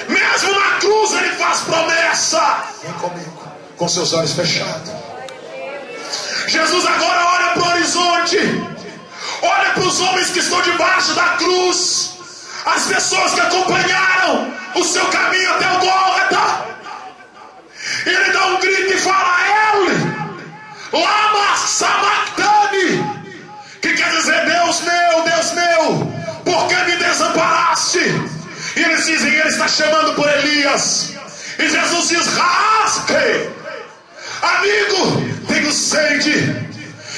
Mesmo na cruz ele faz promessa: vem comigo, com seus olhos fechados. Jesus agora olha para o horizonte, olha para os homens que estão debaixo da cruz, as pessoas que acompanharam o seu caminho até o Gólgota. Ele dá um grito e fala: Eli, lama sabachthani, que quer dizer: Deus meu, por que me desamparaste? E eles dizem: ele está chamando por Elias. E Jesus diz: rasque, amigo, tenho sede.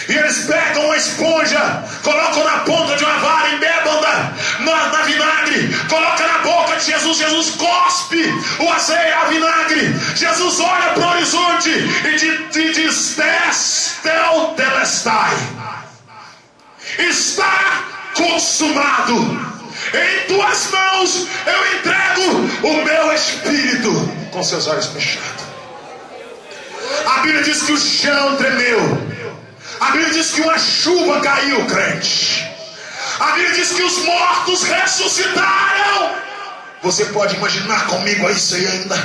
E eles pegam uma esponja, colocam na ponta de uma vara, embebam na vinagre, colocam na boca de Jesus. Jesus cospe o azeite, a vinagre. Jesus olha para o horizonte e diz: Testel telestai, está consumado. Em tuas mãos eu entrego o meu espírito. Com seus olhos fechados. A Bíblia diz que o chão tremeu. A Bíblia diz que uma chuva caiu, crente. A Bíblia diz que os mortos ressuscitaram. Você pode imaginar comigo isso aí ainda?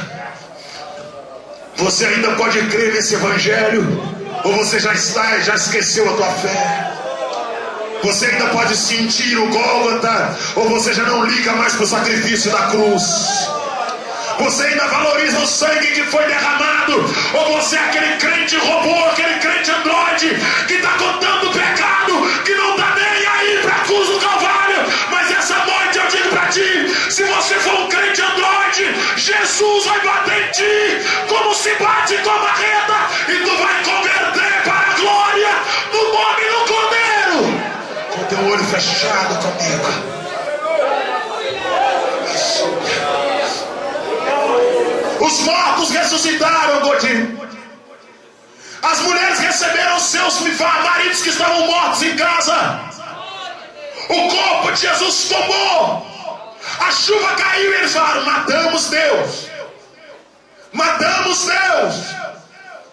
Você ainda pode crer nesse evangelho? Ou você já esqueceu a tua fé? Você ainda pode sentir o Gólgota? Ou você já não liga mais para o sacrifício da cruz? Você ainda valoriza o sangue que foi derramado? Ou você é aquele crente robô, aquele crente androide, que está contando o pecado, que não está nem aí para a cruz do Calvário? Mas essa noite eu digo para ti: se você for um crente androide, Jesus vai bater em ti como se bate com a marreta, e tu vai converter para a glória do nome do Cordeiro. Com teu olho fechado comigo. Os mortos ressuscitaram, Godinho. As mulheres receberam seus maridos que estavam mortos em casa. O corpo de Jesus tomou. A chuva caiu e eles falaram: matamos Deus. Matamos Deus.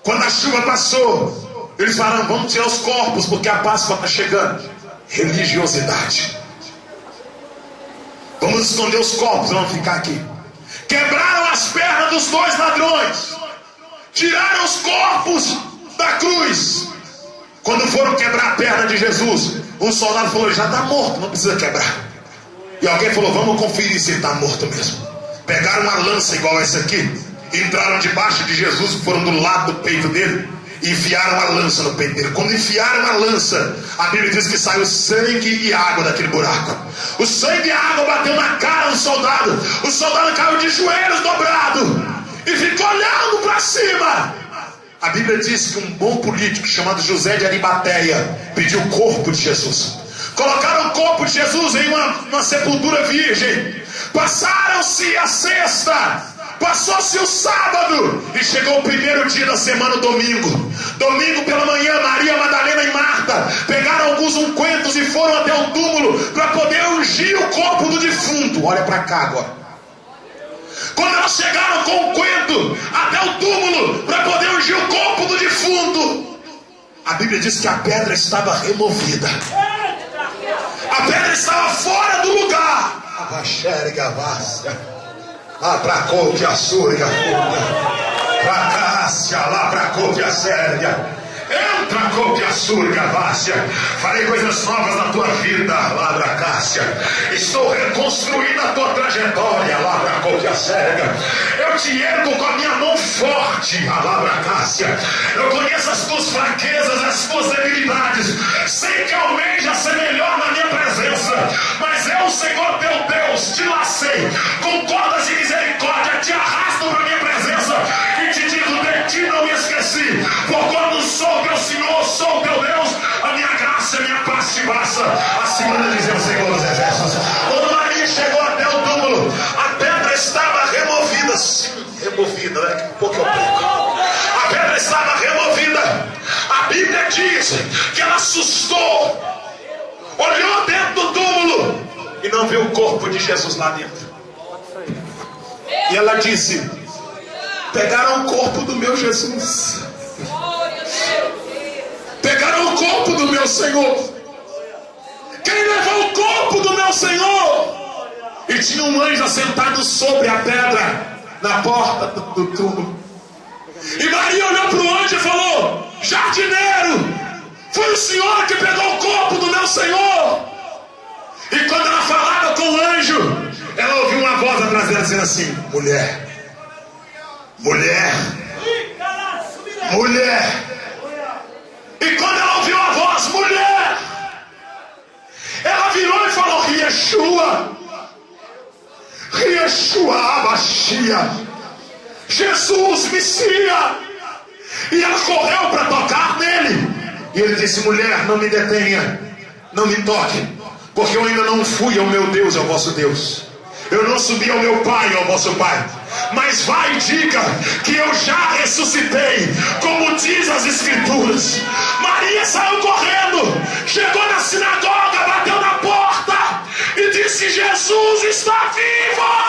Quando a chuva passou, eles falaram: vamos tirar os corpos, porque a Páscoa está chegando. Religiosidade. Vamos esconder os corpos, vamos ficar aqui. Quebraram as pernas dos dois ladrões, tiraram os corpos da cruz. Quando foram quebrar a perna de Jesus, um soldado falou: ele já está morto, não precisa quebrar. E alguém falou: vamos conferir se ele está morto mesmo. Pegaram uma lança igual essa aqui, entraram debaixo de Jesus, foram do lado do peito dele e enfiaram a lança no peito dele. Quando enfiaram a lança, a Bíblia diz que saiu sangue e água daquele buraco. O sangue e a água bateu na cara do soldado. O soldado caiu de joelhos dobrado e ficou olhando para cima. A Bíblia diz que um bom político chamado José de Arimateia pediu o corpo de Jesus. Colocaram o corpo de Jesus em uma sepultura virgem. Passaram-se a sexta, passou-se o sábado e chegou o primeiro dia da semana, o domingo. Domingo pela manhã, Maria Madalena e Marta pegaram alguns ungüentos e foram até o túmulo para poder ungir o corpo do defunto. Olha para cá agora. Quando elas chegaram com o ungüento até o túmulo para poder ungir o corpo do defunto, a Bíblia diz que a pedra estava removida. A pedra estava fora do lugar. Lá pra couve a surga, pra Cássia, lá pra couve a sérvia. Entra, couve a surga, Vácia. Farei coisas novas na tua vida, lá pra Cássia. Estou reconstruindo a tua trajetória, lá pra couve a sérvia. Eu te ergo com a minha mão forte, lá pra Cássia. Eu conheço as tuas fraquezas, as tuas debilidades. Sei que almeja ser melhor na minha presença, mas eu, Senhor teu Deus, te lacei com cordas de misericórdia, te arrasto para minha presença e te digo: de ti não me esqueci. Por quando sou teu Senhor, sou teu Deus, a minha graça, a minha paz te basta. Assim manda dizer o Senhor dos Exércitos. Quando Maria chegou até o túmulo, a pedra estava removida. Sim, removida, né? Pouco a pouco. A pedra estava removida. A Bíblia diz que ela assustou olhou dentro do túmulo e não viu o corpo de Jesus lá dentro. E ela disse: pegaram o corpo do meu Jesus, pegaram o corpo do meu Senhor. Quem levou o corpo do meu Senhor? E tinha um anjo assentado sobre a pedra na porta do túmulo. E Maria olhou para o anjo e falou: jardineiro, foi o senhor que pegou o corpo do meu Senhor. E quando ela falava com o anjo, ela ouviu uma voz atrás dela dizendo assim: mulher, mulher, mulher. E quando ela ouviu a voz, mulher, ela virou e falou: Yeshua, Yeshua Abashia, Jesus Messias. E ela correu para tocar nele. E ele disse: mulher, não me detenha, não me toque, porque eu ainda não fui ao meu Deus, ao vosso Deus. Eu não subi ao meu Pai, ao vosso Pai. Mas vai e diga que eu já ressuscitei, como diz as Escrituras. Maria saiu correndo, chegou na sinagoga, bateu na porta e disse: Jesus está vivo!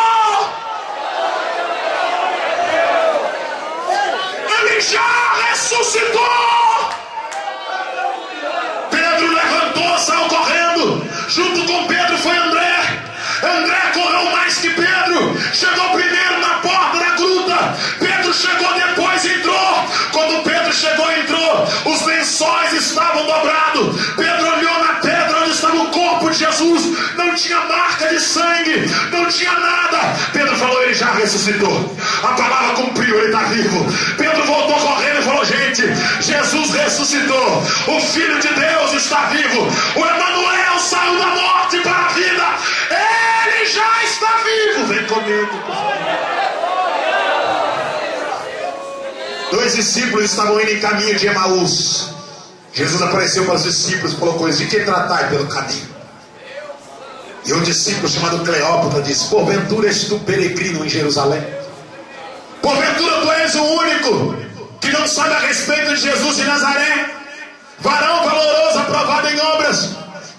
Ele já ressuscitou! Pedro levantou, saiu correndo. Junto com Pedro foi André. André correu mais que Pedro. Chegou primeiro na porta da gruta. Pedro chegou depois e entrou. Quando Pedro chegou e entrou, os lençóis estavam dobrados. Pedro olhou na pedra onde estava o corpo de Jesus. Não tinha marca de sangue, não tinha nada. Pedro falou: ele já ressuscitou. A palavra cumpriu, ele está vivo. Pedro voltou correndo e falou: gente, Jesus ressuscitou. O Filho de Deus está vivo. O Emanuel saiu da morte para a vida. Ele já está vivo. Vem comigo. Dois discípulos estavam indo em caminho de Emaús. Jesus apareceu para os discípulos e colocou eles: de que tratai pelo caminho? E um discípulo chamado Cleópatra disse: porventura és tu peregrino em Jerusalém? Porventura tu és o único que não sabe a respeito de Jesus de Nazaré, varão valoroso, aprovado em obras,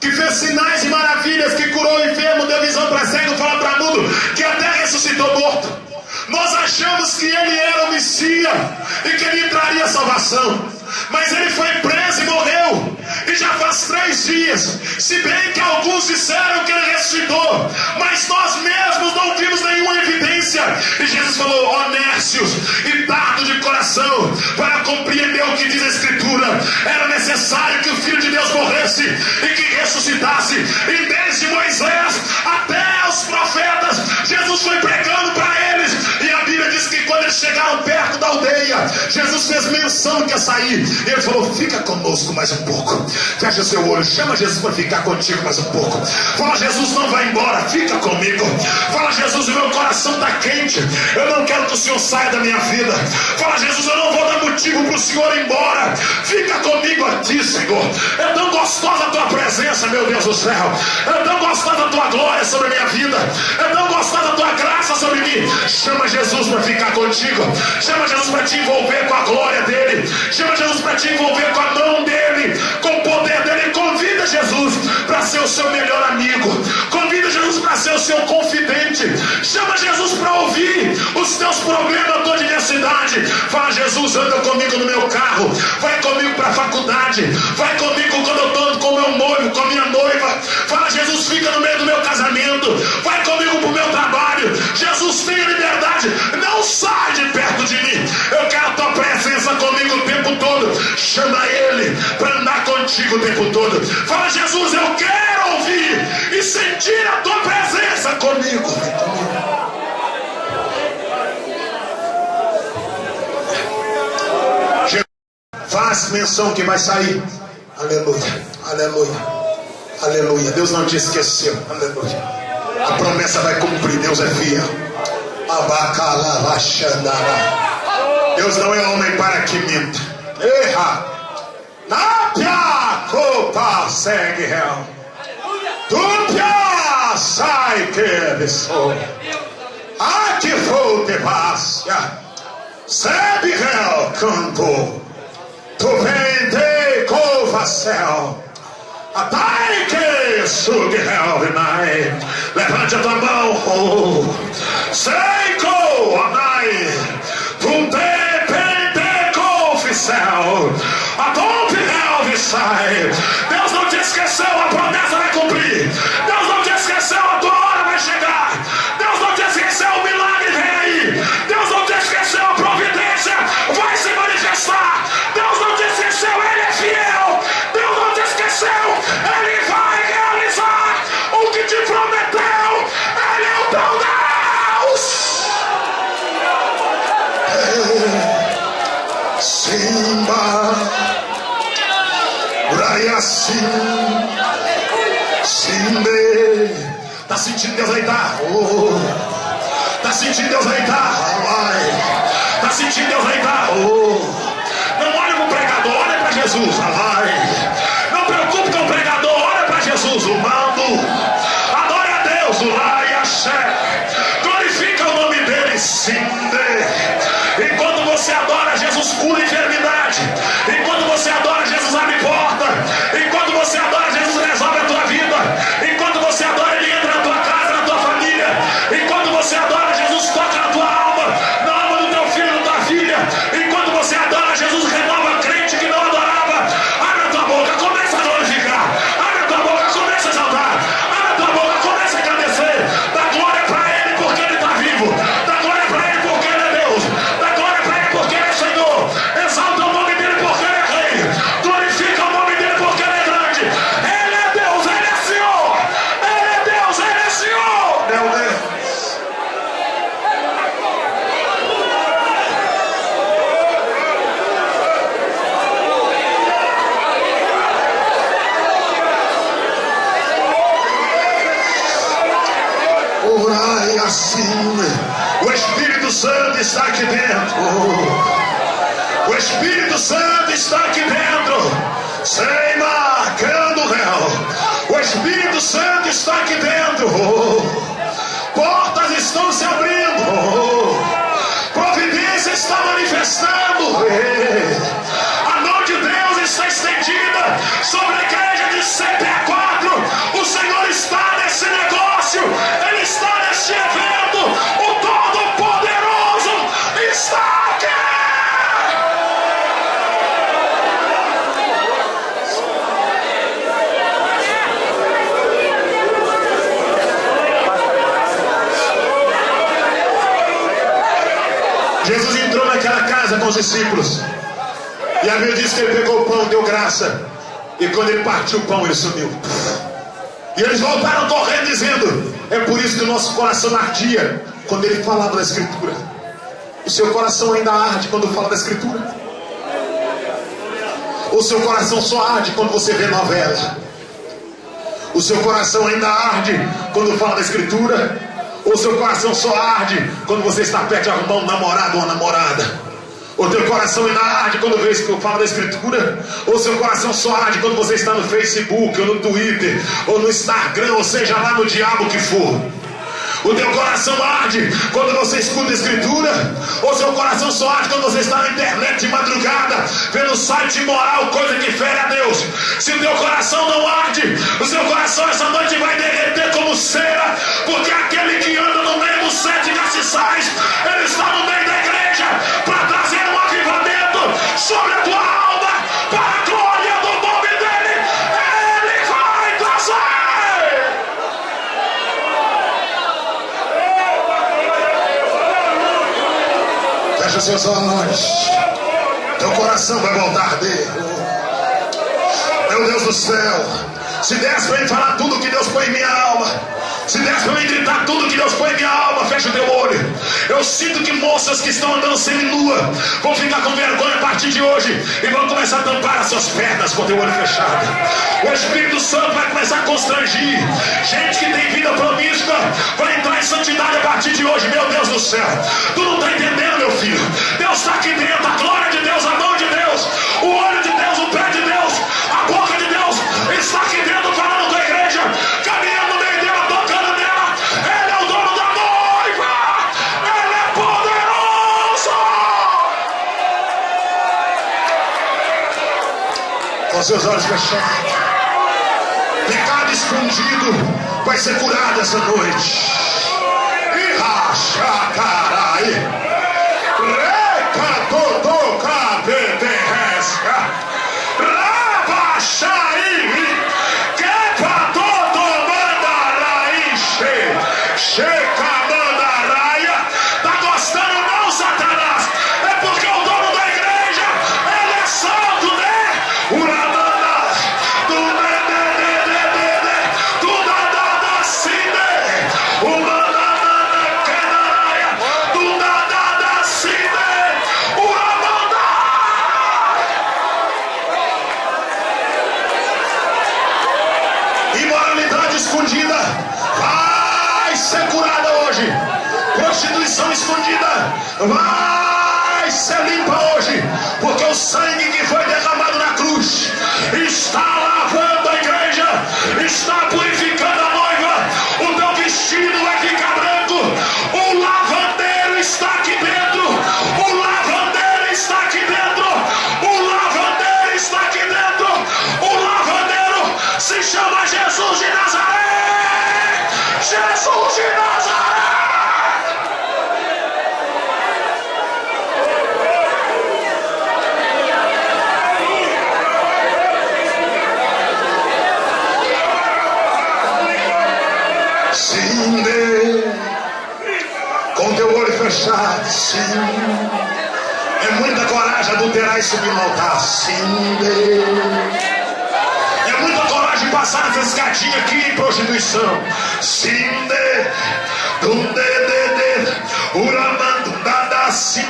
que fez sinais e maravilhas, que curou o enfermo, deu visão para cego, fala para mudo, que até ressuscitou morto. Nós achamos que ele era o Messias e que ele traria salvação, mas ele foi preso e morreu, e já faz 3 dias. Se bem que alguns disseram que ele ressuscitou, mas nós mesmos não vimos nenhuma evidência. E Jesus falou: ó Nércios e tardo de coração para compreender o que diz a Escritura. Era necessário que o Filho de Deus morresse e que ressuscitasse. E desde Moisés até os profetas, Jesus foi pregando para eles. E a Bíblia diz que quando eles chegaram perto da aldeia, Jesus fez menção que ia sair. E ele falou: fica conosco mais um pouco. Fecha seu olho, chama Jesus para ficar contigo mais um pouco. Fala: Jesus, não vai embora, fica comigo. Fala: Jesus, o meu coração está quente, eu não quero que o Senhor saia da minha vida. Fala: Jesus, eu não vou dar motivo para o Senhor ir embora. Fica comigo aqui, Senhor. É tão gostosa a tua presença, meu Deus do céu. É tão gostosa a tua glória sobre a minha vida. É tão gostosa a tua graça sobre mim. Chama Jesus para ficar contigo. Chama Jesus para te envolver com a glória dele. Chama Jesus para te envolver com a mão dele, com o poder dele. Convida Jesus para ser o seu melhor amigo. Convida Jesus para ser o seu confidente. Chama Jesus para ouvir os teus problemas, a tua adversidade. Fala: Jesus, anda comigo no meu carro. Vai comigo para a faculdade. Vai comigo quando eu estou com o meu noivo, com a minha noiva. Fala: Jesus, fica no meio do meu casamento. Vai comigo para o meu trabalho. Jesus, tenha liberdade. Não sai de perto de mim. Eu quero a tua presença comigo o tempo todo. Chama ele para andar contigo o tempo todo. Fala: Jesus, eu quero ouvir e sentir a tua presença comigo. Vem comigo. Faz menção que vai sair. Aleluia, aleluia, aleluia. Deus não te esqueceu. Aleluia. A promessa vai cumprir. Deus é fiel. Deus não é homem para que minta. Erra. Na pia copa segue réu. Tu pia sai que besou. Aqui foi te passia. Sebe réu canto. Tu vende cova céu. Atai que sugue Helvinai. Levante a tua mão. Seiko Anai. Tunte Penteco Oficial. Adope Helvisai. Deus não te esqueceu, a promessa vai cumprir. Deus não te esqueceu, a tua hora vai chegar. Deus não te esqueceu, o milagre vem aí. Deus não te esqueceu, a providência vai se manifestar. Deus não te esqueceu, Ele é fiel. Deus não te esqueceu, Ele vai realizar o que te prometeu. Ele é o teu Deus. Simba Uraiasim Simbe. Tá sentindo Deus aí, tá? Tá sentindo Deus aí, tá? Tá sentindo Deus aí, tá? Não olhe pro pregador, olha pra Jesus. Não preocupe com o pregador, olha pra Jesus. O mando, adore a Deus. O lá e axé, glorifica o nome dele. Simbe. Enquanto você adora, Jesus cura enfermidade. Enquanto você adora, Jesus abre porta. Enquanto você adora, Jesus resolve a tua vida. Enquanto você adora, Ele entra na tua casa, na tua família. Enquanto você adora, Jesus toca na tua alma, na alma do teu filho, da tua filha. Enquanto você adora, Jesus renova crente que não adorava. Abre a tua boca, começa a glorificar. Abre a tua boca, começa a exaltar. Abre a tua boca, começa a agradecer. Dá glória para Ele porque Ele está vivo. Dá glória para Ele porque Ele é Deus. Dá glória para Ele porque Ele é Senhor. Exalta o nome dEle porque Ele é Rei. Glorifica o nome dEle porque Ele é grande. Ele é Deus, Ele é Senhor. Ele é Deus, Ele é Senhor. Meu Deus. Orai assim. O Espírito Santo está aqui dentro. O Espírito Santo está aqui dentro. Sem marcando o réu. O Espírito Santo está aqui dentro. Portas estão se abrindo. Providência está manifestando. A mão de Deus está estendida sobre a igreja de CPA4. O Senhor está nesse negócio. Ele está neste evento. O Todo-Poderoso está aqui. Jesus entrou naquela casa com os discípulos. E a Bíblia diz que ele pegou o pão, deu graça. E quando ele partiu o pão, ele sumiu. E eles voltaram correndo dizendo: é por isso que o nosso coração ardia quando ele falava da Escritura. O seu coração ainda arde quando fala da Escritura? O seu coração só arde quando você vê novela? O seu coração ainda arde quando fala da Escritura? Ou seu coração só arde quando você está perto de arrumar um namorado ou uma namorada? O teu coração ainda arde quando vê que eu falo da Escritura? Ou seu coração só arde quando você está no Facebook, ou no Twitter, ou no Instagram, ou seja lá no diabo que for? O teu coração arde quando você escuta a Escritura? Ou seu coração só arde quando você está na internet de madrugada, vendo site imoral, coisa que fere a Deus? Se o teu coração não arde, o seu coração essa noite vai derreter como cera, porque aquele que anda no meio dos 7 castiçais, ele está no meio da igreja para trazer um avivamento sobre a tua alma, para a glória do nome dele. Ele vai trazer. Fecha seus olhos. Teu coração vai voltar a arder. Meu Deus do céu, se desse para mim falar tudo que Deus põe em minha alma, se desse para mim gritar tudo que Deus põe em minha alma, fecha o teu olho. Eu sinto que moças que estão andando seminua vão ficar com vergonha a partir de hoje e vão começar a tampar as suas pernas com o teu olho fechado. O Espírito Santo vai começar a constrangir. Gente que tem vida promíscua vai entrar em santidade a partir de hoje. Meu Deus do céu, tu não está entendendo, meu filho. Deus está aqui dentro, a glória de Deus, a mão de Deus, o olho de Deus, o pé de Deus, a boca de Deus está aqui dentro falando com a igreja, caminhando no meio dela, tocando nela. Ele é o dono da noiva. Ele é poderoso. Com seus olhos fechados, escondido vai ser curado essa noite. E racha, carai. Tá gostando não, Satanás? É porque o dono da igreja, ele é santo, né? Imoralidade escondida vai ser curada hoje. Prostituição escondida vai ser limpa hoje, porque o sangue que foi derramado na cruz está lavando a igreja, está purificando a noiva. O teu vestido vai ficar branco. O lavandeiro está aqui dentro. O lavandeiro está aqui dentro. O lavandeiro está aqui dentro. O lavandeiro se chama Jesus de Nazaré. Jesus de Nazaré. Sim, com teu olho fechado, sim. É muita coragem adulterar e subir no altar, sim. É muita coragem passar nessa escadinha aqui em prostituição, sim. Uramando nada, sim.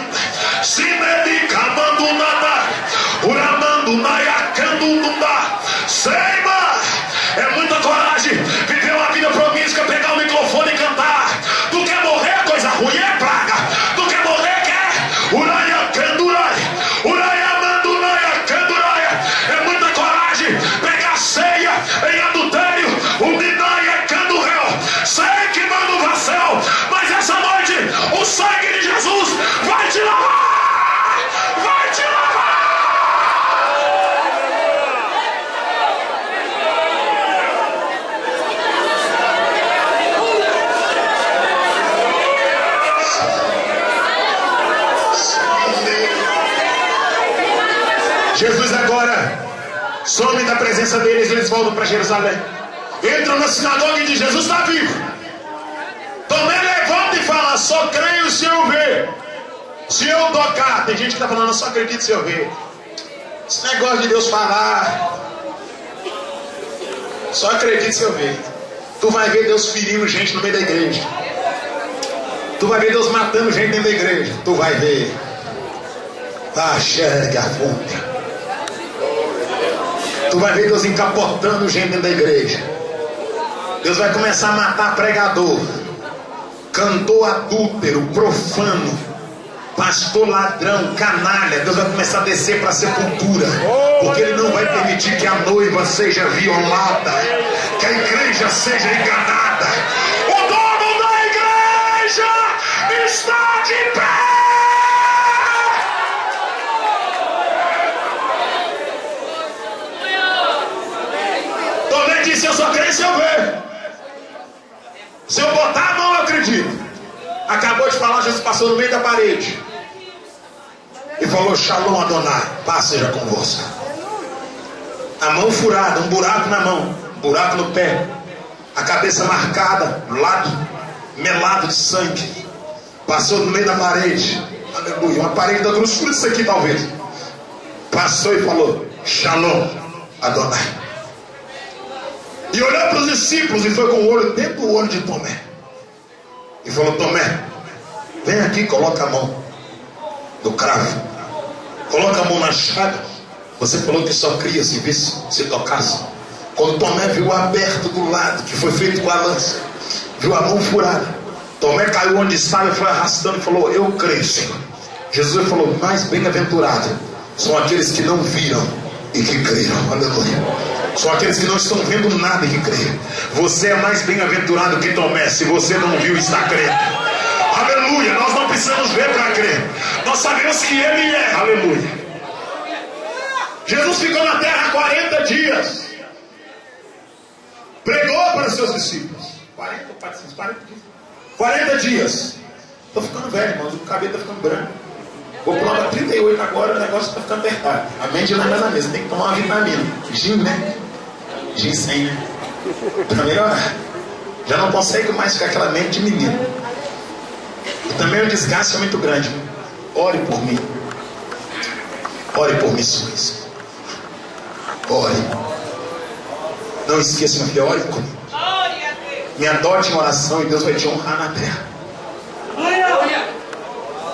Sim, medicamando nada. Uramando naiacando nada. Seima. É muita coragem viver uma vida promíscua, pegar o microfone e cantar. Tu quer morrer, coisa ruim, é praga. Tu quer morrer, quer? Uraia candurai, uraia manduraia canduraia. É muita coragem pegar ceia em adultério, o minaia candurel. Sei que manda o céu, mas essa noite o sangue de Jesus vai te lavar. Vai te lavar. Jesus agora some da presença deles, eles voltam para Jerusalém. Entram na sinagoga e diz: Jesus está vivo. Tomé levanta e fala: só creio se eu ver, se eu tocar. Tem gente que está falando: eu só acredito se eu ver. Esse negócio de Deus falar, só acredito se eu ver. Tu vai ver Deus ferindo gente no meio da igreja. Tu vai ver Deus matando gente dentro da igreja. Tu vai ver. Enxerga a fonte. Tu vai ver Deus encapotando gente dentro da igreja. Deus vai começar a matar pregador, cantor adúltero, profano, pastor ladrão, canalha. Deus vai começar a descer para a sepultura, porque Ele não vai permitir que a noiva seja violada, que a igreja seja enganada. O dono da igreja está de pé. Disse: eu só creio se eu ver. Se eu botar a mão, eu acredito. Acabou de falar, Jesus passou no meio da parede e falou: Shalom Adonai, paz seja convosco. A mão furada, um buraco na mão, um buraco no pé, a cabeça marcada, o lado melado de sangue. Passou no meio da parede. Aleluia. Uma parede da grossura disso aqui, talvez. Passou e falou: Shalom Adonai. E olhou para os discípulos e foi com o olho dentro do olho de Tomé. E falou: Tomé, vem aqui, coloca a mão no cravo. Coloca a mão na chaga. Você falou que só cria se visse, se tocasse. Quando Tomé viu aberto do lado, que foi feito com a lança, viu a mão furada, Tomé caiu onde estava e foi arrastando e falou: eu creio, Senhor. Jesus falou: mais bem-aventurado são aqueles que não viram e que creram. Aleluia. São aqueles que não estão vendo nada e que creem. Você é mais bem-aventurado que Tomé, se você não viu e está crendo. Aleluia. Nós não precisamos ver para crer. Nós sabemos que Ele é. Aleluia. Jesus ficou na terra 40 dias. Pregou para os seus discípulos. 40 dias. Estou ficando velho, irmão. O cabelo está ficando branco. Vou pular para 38 agora, o negócio está ficando apertado. A mente não é mais a mesma. Tem que tomar uma vitamina. Gin, né? Ginseng, né? Para melhorar. Já não consegue mais ficar aquela mente de menino. E também o desgaste é muito grande. Ore por mim. Ore por missões. Ore. Não esqueça, meu filho, ore comigo. Me adote em oração e Deus vai te honrar na terra.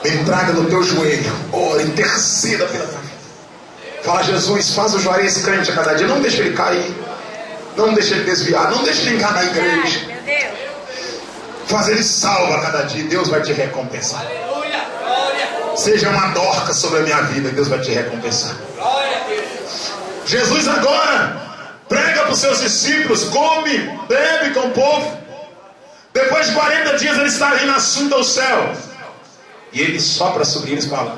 Me traga no teu joelho. Ore, interceda pela minha vida. Fala, Jesus, faz o joelho esse crente a cada dia. Não deixe ele cair. Não deixe ele desviar. Não deixe ele enganar a igreja. Faz ele salvo a cada dia. Deus vai te recompensar. Seja uma dorca sobre a minha vida. Deus vai te recompensar. Jesus agora prega para os seus discípulos, come, bebe com o povo. Depois de 40 dias ele está ali na assunta ao céu. E ele sopra sobre eles e fala: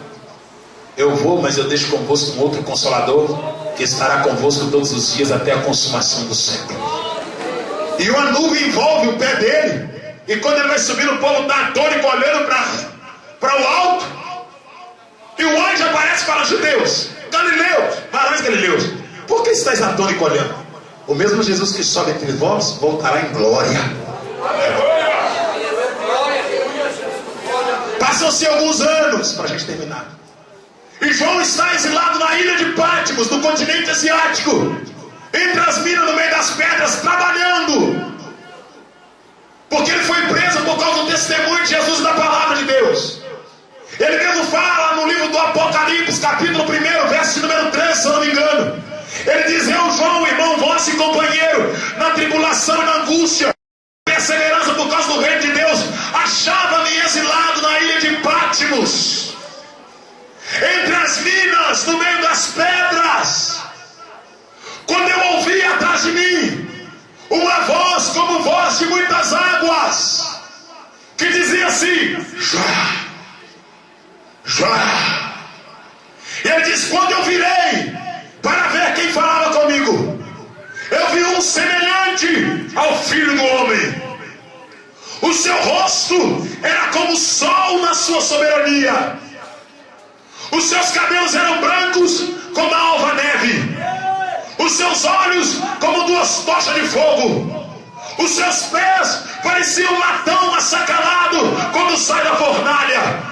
eu vou, mas eu deixo convosco um outro Consolador, que estará convosco todos os dias até a consumação do século. E uma nuvem envolve o pé dele. E quando ele vai subir, o povo está atônico olhando para o alto. E o anjo aparece e fala: judeus, galileus, varões galileus, por que estáis atônicos olhando? O mesmo Jesus que sobe entre vós voltará em glória. Passam-se alguns anos, para a gente terminar. E João está exilado na ilha de Patmos, no continente asiático, entre as minas, no meio das pedras, trabalhando. Porque ele foi preso por causa do testemunho de Jesus e da palavra de Deus. Ele mesmo fala no livro do Apocalipse, capítulo 1, verso de número 3, se eu não me engano. Ele diz: eu, João, irmão vosso e companheiro, na tribulação e na angústia, perseverança por causa do reino de Deus, achava-me exilado na ilha de Patmos, entre as minas, no meio das pedras, quando eu ouvi atrás de mim uma voz como voz de muitas águas, que dizia assim: Joá, Joá. E ele diz: quando eu virei para ver quem falava comigo, eu vi um semelhante ao Filho do Homem. O seu rosto era como o sol na sua soberania. Os seus cabelos eram brancos como a alva neve. Os seus olhos como duas tochas de fogo. Os seus pés pareciam latão massacrado quando sai da fornalha.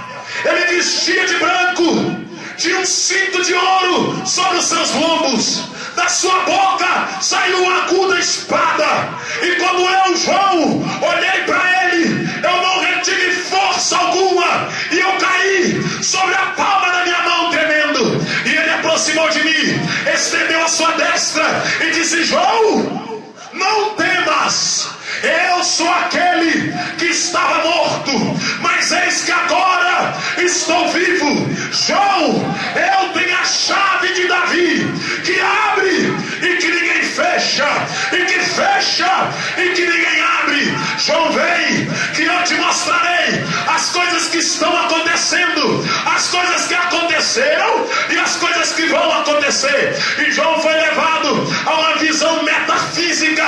Ele vestia de branco, tinha um cinto de ouro sobre os seus lombos. Da sua boca saiu uma aguda espada. E quando eu, João, olhei para ele, eu não retive força alguma, e eu caí sobre a palma da minha mão tremendo. E ele aproximou de mim, estendeu a sua destra e disse: João, não temas, eu sou aquele que estava morto, mas eis que agora estou vivo. João, eu tenho a chave de Davi, que abre e que ninguém fecha, e que fecha e que ninguém abre. João, vem, que eu te mostrarei as coisas que estão acontecendo, as coisas que aconteceram e as coisas que vão acontecer. E João foi levado a uma visão metafísica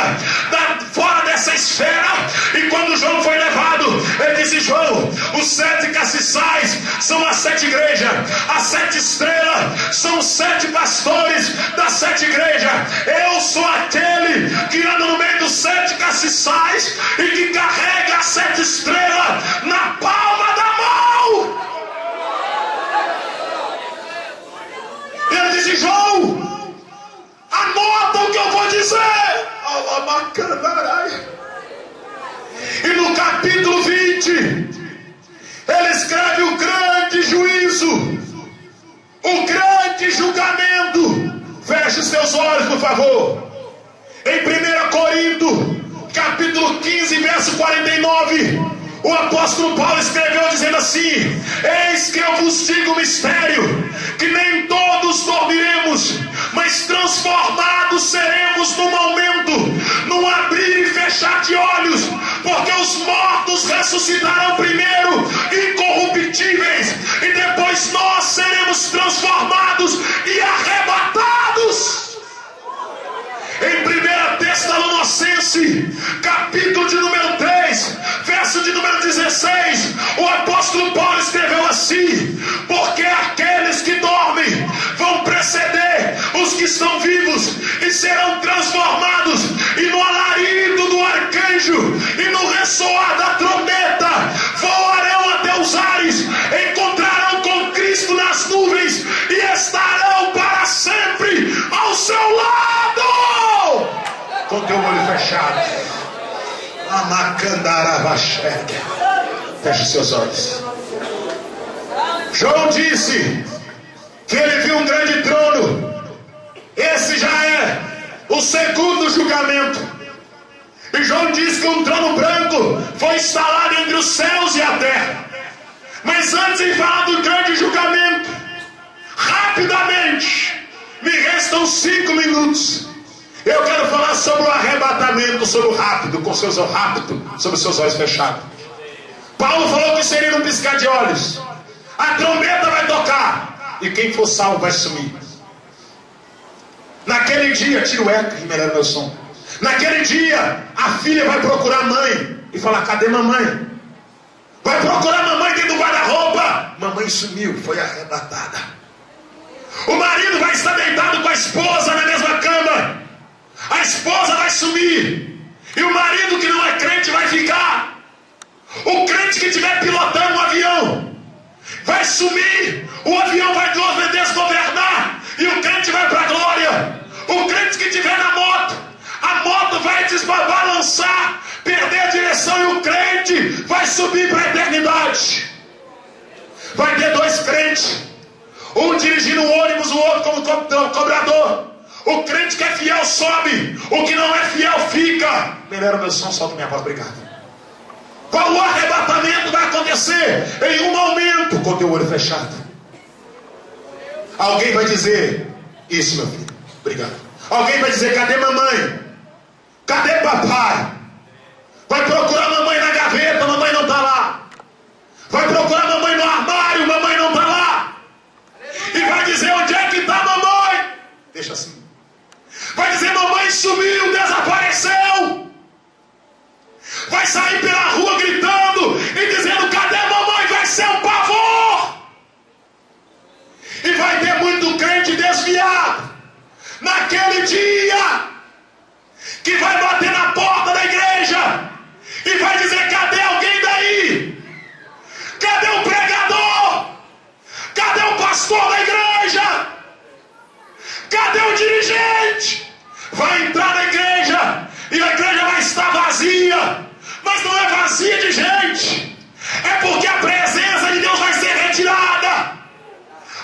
fora dessa esfera. E quando João foi levado, ele disse: João, os 7 castiçais são as 7 igrejas, as 7 estrelas são os 7 pastores das 7 igrejas. Eu sou aquele que anda no meio dos 7 castiçais e que carrega as 7 estrelas na palma da mão. Ele disse: João, anota o que eu vou dizer. E no capítulo 20 ele escreve o grande juízo, o grande julgamento. Feche os seus olhos, por favor. Em 1 Coríntios, capítulo 15, verso 49, o apóstolo Paulo escreveu dizendo assim: eis que eu vos digo um mistério, que nem todos dormiremos, mas transformados seremos num momento, num abrir e fechar de olhos, porque os mortos ressuscitarão primeiro, incorruptíveis, e depois nós seremos transformados e arrebatados. Em 1 Tessalonicenses Apocalipse, capítulo de número 3, verso de número 16, o apóstolo Paulo escreveu assim: porque aqueles que dormem vão preceder os que estão vivos e serão transformados, e no alarido do arcanjo e no ressoar da trombeta voarão até os ares, encontrarão com Cristo nas nuvens e estarão para sempre ao seu lado. Com teu olho fechado, feche seus olhos. João disse que ele viu um grande trono. Esse já é o segundo julgamento. E João diz que um trono branco foi instalado entre os céus e a terra. Mas antes de falar do grande julgamento, rapidamente, me restam 5 minutos. Eu quero falar sobre o arrebatamento, sobre o rápido, com seus olhos rápido, sobre seus olhos fechados. Paulo falou que seria num piscar de olhos. A trombeta vai tocar e quem for salvo vai sumir. Naquele dia, tira o eco e melhora meu som. Naquele dia, a filha vai procurar a mãe e falar: cadê mamãe? Vai procurar a mamãe dentro do guarda-roupa. Mamãe sumiu, foi arrebatada. O marido vai estar deitado com a esposa na mesma cama. A esposa vai sumir. E o marido que não é crente vai ficar. O crente que estiver pilotando um avião vai sumir. O avião vai desgovernar e o crente vai para a glória. O crente que estiver na moto, a moto vai desbalançar, perder a direção, e o crente vai subir para a eternidade. Vai ter 2 crentes, um dirigindo o ônibus, o outro como cobrador. O crente que é fiel sobe, o que não é fiel fica. Melhora o meu som, solta minha voz, obrigado. Qual o arrebatamento vai acontecer? Em um momento, com o teu olho fechado. Alguém vai dizer: isso, meu filho, obrigado. Alguém vai dizer: cadê mamãe? Cadê papai? Vai procurar mamãe na gaveta, mamãe não está lá. Vai procurar mamãe no armário, mamãe não está lá. E vai dizer: onde é que está mamãe? Deixa assim. Vai dizer: mamãe sumiu, desapareceu. Vai sair pela rua gritando e dizendo: cadê mamãe? Vai ser um pavor. E vai ter muito crente desviado naquele dia, que vai bater na porta da igreja e vai dizer: cadê alguém daí? Cadê o pregador? Cadê o pastor da igreja? Cadê o dirigente? Vai entrar na igreja e a igreja vai estar vazia. Mas não é vazia de gente, é porque a presença de Deus vai ser retirada.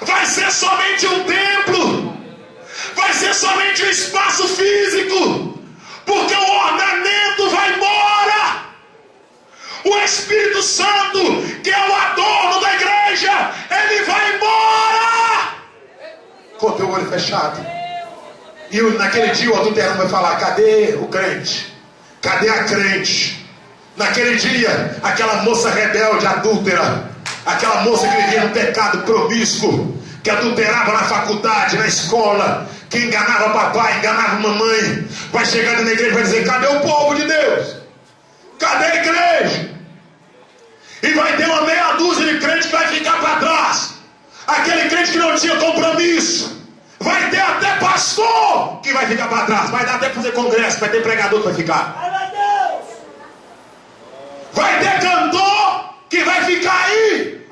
Vai ser somente um templo, vai ser somente um espaço físico, porque o ornamento vai embora. O Espírito Santo, que é o adorno da igreja, ele vai embora. Com o teu olho fechado. E naquele dia o adulterano vai falar: cadê o crente? Cadê a crente? Naquele dia, aquela moça rebelde, adúltera, aquela moça que vivia no pecado promíscuo, que adulterava na faculdade, na escola, que enganava papai, enganava mamãe, vai chegando na igreja e vai dizer: cadê o povo de Deus? Cadê a igreja? E vai ter uma meia dúzia de crentes que vai ficar para trás. Aquele crente que não tinha compromisso. Vai ter até pastor que vai ficar para trás. Vai dar até para fazer congresso, vai ter pregador que vai ficar. Vai ter cantor que vai ficar aí.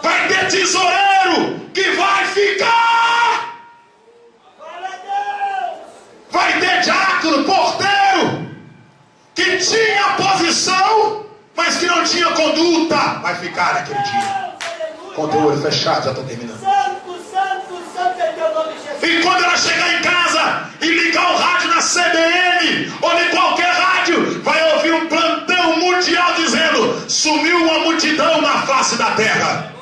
Vai ter tesoureiro que vai ficar. Vai ter diácono, porteiro, que tinha posição, mas que não tinha conduta. Vai ficar naquele dia. Com o teu olho fechado, já estou terminando. E quando ela chegar em casa e ligar o rádio na CBN ou em qualquer rádio, vai ouvir um plantão mundial dizendo: sumiu uma multidão na face da terra.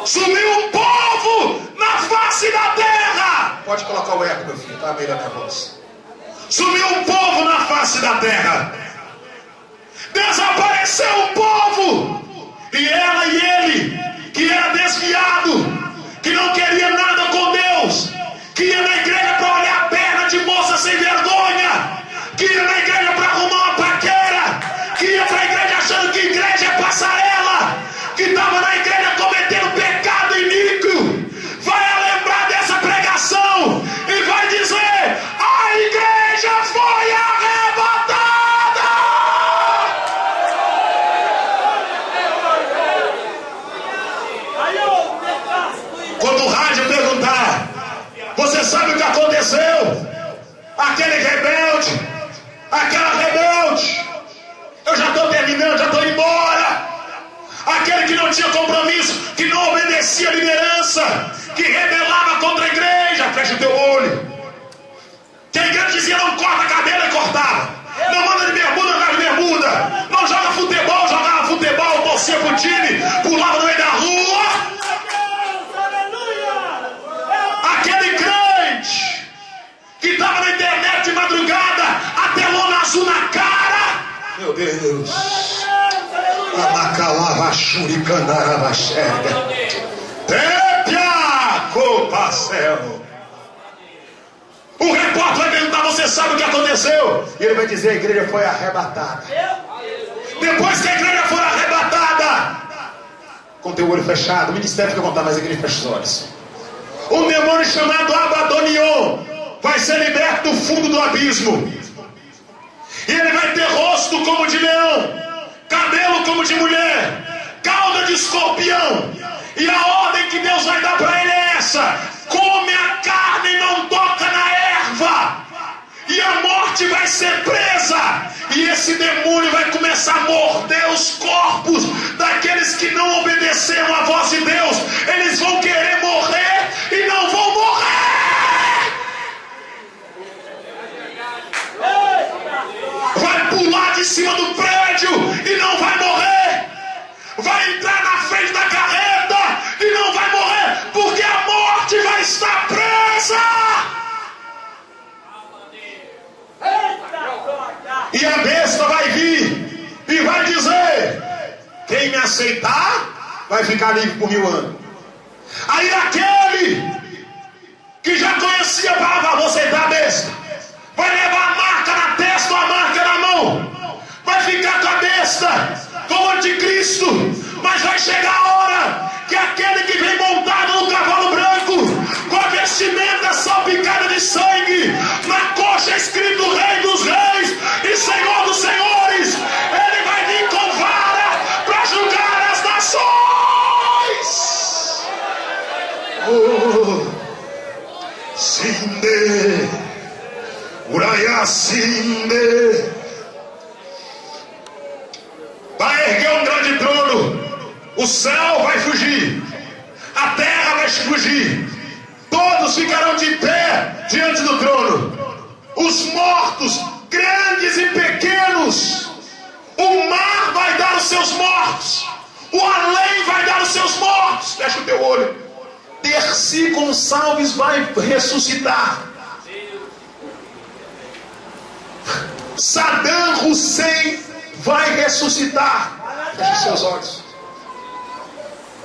Sumiu um povo na face da terra. Pode colocar o eco, meu filho, tá melhor minha voz. Sumiu um povo na face da terra. Desapareceu um povo. E ela e ele, que era desviado, que não queria nada com Deus, que ia na igreja rádio perguntar: você sabe o que aconteceu? Aquele rebelde, aquela rebelde, eu já estou terminando, já estou indo embora. Aquele que não tinha compromisso, que não obedecia a liderança, que rebelava contra a igreja. Fecha o teu olho. Que a igreja dizia: não corta cabelo, e cortava. Não manda de bermuda, andava de bermuda. Não joga futebol, jogava futebol, torcia pro time, pulava no meio da rua. Aquele crente que estava na internet de madrugada, até lona azul na cara. Meu Deus. Amacalava, churicandarava, xerga. Tepia, copa, céu. O repórter vai perguntar: você sabe o que aconteceu? E ele vai dizer: a igreja foi arrebatada. Depois que a igreja foi arrebatada, com teu olho fechado, o ministério fica contando, mas a igreja fecha os olhos. Um demônio chamado Abadonion vai ser liberto do fundo do abismo. E ele vai ter rosto como de leão, cabelo como de mulher, cauda de escorpião. E a ordem que Deus vai dar para ele é essa: come a carne e não toca na erva. E a morte vai ser presa. E esse demônio vai começar a morder os corpos daqueles que não obedeceram à voz de Deus. Eles vão querer morrer e não vão morrer. Vai pular de cima do prédio e não vai morrer. Vai entrar na frente da carreta e não vai morrer, porque a morte vai estar presa. E a besta vai vir e vai dizer: quem me aceitar vai ficar livre por 1000 anos. Aí aquele que já conhecia a palavra: vou aceitar a besta, vai levar a marca na testa ou a marca na mão, vai ficar com a besta, com o anticristo. Mas vai chegar a hora que aquele que vem montado no cavalo branco, com a vestimenta salpicada de sangue, na coxa escrito Rei dos Reis e Senhor dos Senhores, ele vai vir com vara para julgar as nações. Sinde, Uraya Sinde, vai erguer um grande trono. O céu vai fugir, a terra vai fugir, todos ficarão de pé diante do trono. Os mortos, grandes e pequenos, o mar vai dar os seus mortos, o além vai dar os seus mortos. Fecha o teu olho. Dercy Gonçalves vai ressuscitar. Saddam Hussein vai ressuscitar. Feche seus olhos.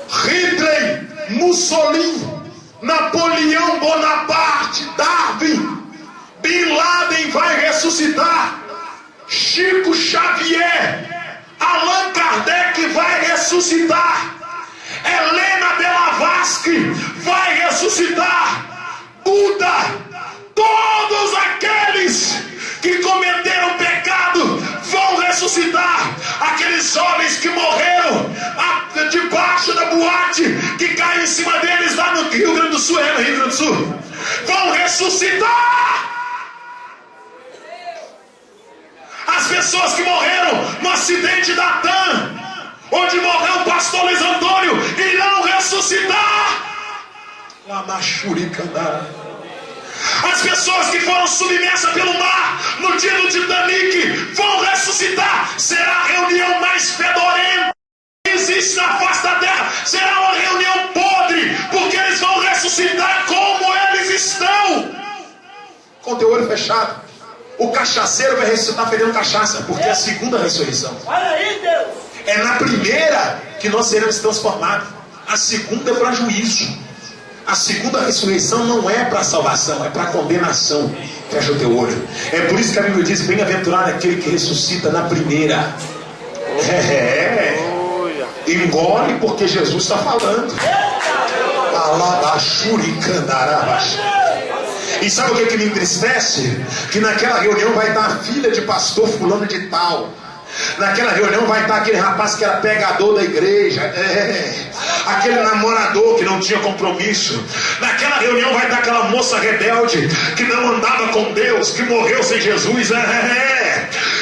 Hitler, Mussolini, Napoleão Bonaparte, Darwin, Bin Laden vai ressuscitar. Chico Xavier, Allan Kardec vai ressuscitar. Helena Blavatsky vai ressuscitar. Buda, todos aqueles que cometeram pecado vão ressuscitar. Aqueles jovens que morreram debaixo da boate que caiu em cima deles lá no Rio Grande do Sul, Rio Grande do Sul, vão ressuscitar. As pessoas que morreram no acidente da TAM, onde morreu o pastor Luiz Antônio, irão ressuscitar. As pessoas que foram submersas pelo mar no dia do Titanic vão ressuscitar. Será a reunião mais fedorenta que existe na face da terra. Será uma reunião podre, porque eles vão ressuscitar como eles estão. Com teu olho fechado. O cachaceiro vai ressuscitar fedendo cachaça, porque é a segunda ressurreição. Olha aí, Deus. É na primeira que nós seremos transformados. A segunda é para juízo. A segunda ressurreição não é para salvação, é para condenação. Fecha o teu olho. É por isso que a Bíblia diz: bem-aventurado aquele que ressuscita na primeira. Engole, porque Jesus está falando. E sabe o que me entristece? Que naquela reunião vai estar a filha de pastor fulano de tal. Naquela reunião vai estar aquele rapaz que era pegador da igreja. aquele namorador que não tinha compromisso. Naquela reunião vai estar aquela moça rebelde que não andava com Deus, que morreu sem Jesus.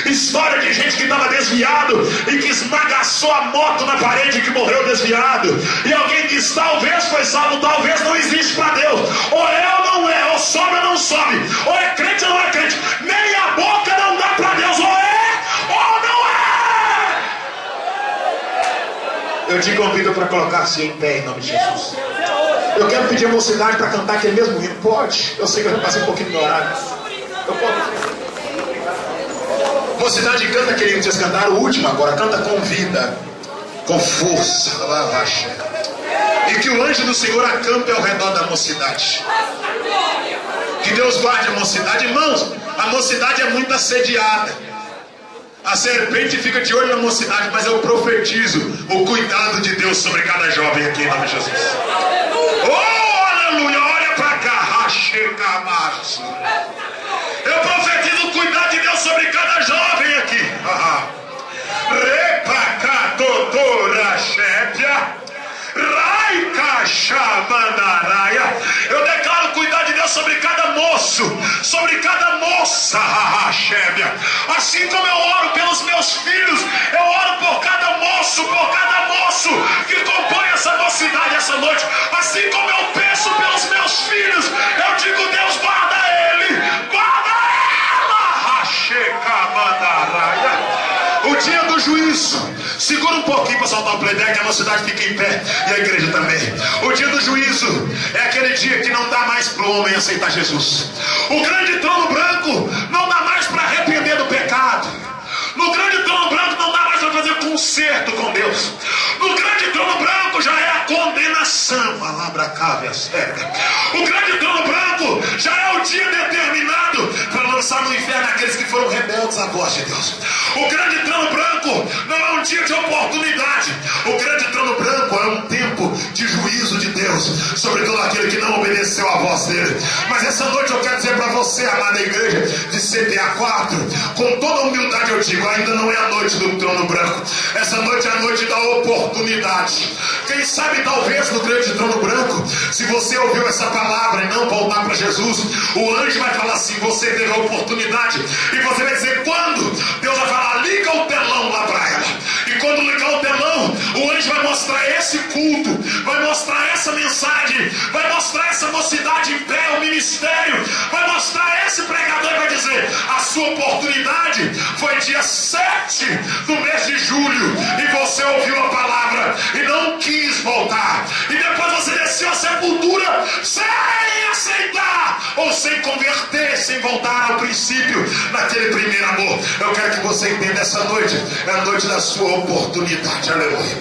História de gente que estava desviado e que esmagaçou a moto na parede, que morreu desviado. E alguém diz: talvez foi salvo, talvez não existe para Deus. Ou é ou não é, ou sobe ou não sobe, ou é crente ou não é crente. Nem a boca não dá para Deus, ou é ou não é. Eu te convido para colocar-se em pé em nome de Jesus. Eu quero pedir a mocidade para cantar aquele mesmo hino. Pode? Eu sei que eu já passei um pouquinho do meu horário. Eu posso. Mocidade, canta aquele hino que vocês cantaram, o último agora. Canta com vida, com força. E que o anjo do Senhor acampe ao redor da mocidade. Que Deus guarde a mocidade. Irmãos, a mocidade é muito assediada. A serpente fica de olho na mocidade, mas eu profetizo o cuidado de Deus sobre cada jovem aqui em nome de Jesus. Oh, aleluia, olha para cá. Eu profetizo o cuidado de Deus sobre cada jovem aqui. Eu declaro cuidado de Deus sobre cada moço, sobre cada moça. Assim como eu oro pelos meus filhos, eu oro por cada moço que compõe essa mocidade essa noite. Assim como eu penso pelos meus filhos, eu digo: Deus, guarda ele, guarda ela. O dia do juízo. Segura um pouquinho para soltar o playback, a mocidade fica em pé e a igreja também. O dia do juízo é aquele dia que não dá mais para o homem aceitar Jesus. O grande trono branco não dá mais para arrepender do pecado. No grande trono branco não dá mais para fazer conserto com Deus. No grande trono branco já é a condenação. O grande trono branco já é o dia determinado para lançar no inferno aqueles que foram rebeldes à voz de Deus. O grande trono branco não é um dia de oportunidade. O grande trono branco é um tempo de juízo de Deus sobre todo aquele que não obedeceu à voz dele. Mas essa noite eu quero dizer para você, amada igreja de CPA 4, com toda humildade eu digo: ainda não é a noite do trono branco. Essa noite é a noite da oportunidade. Quem sabe talvez no grande trono branco, se você ouviu essa palavra e não voltar para Jesus, o anjo vai falar assim: você teve a oportunidade. E você vai dizer quando? Deus vai falar: liga o telão lá para ela. E quando ligar o telão, o anjo vai mostrar esse culto, vai mostrar essa mensagem, vai mostrar essa mocidade em pé, o ministério, vai mostrar esse pregador e vai dizer: a sua oportunidade foi dia 7 do mês de julho, e você ouviu a palavra e não quis voltar, e depois você desceu a sepultura sem aceitar, ou sem converter, sem voltar ao princípio daquele primeiro amor. Eu quero que você entenda: essa noite é a noite da sua oportunidade. Aleluia.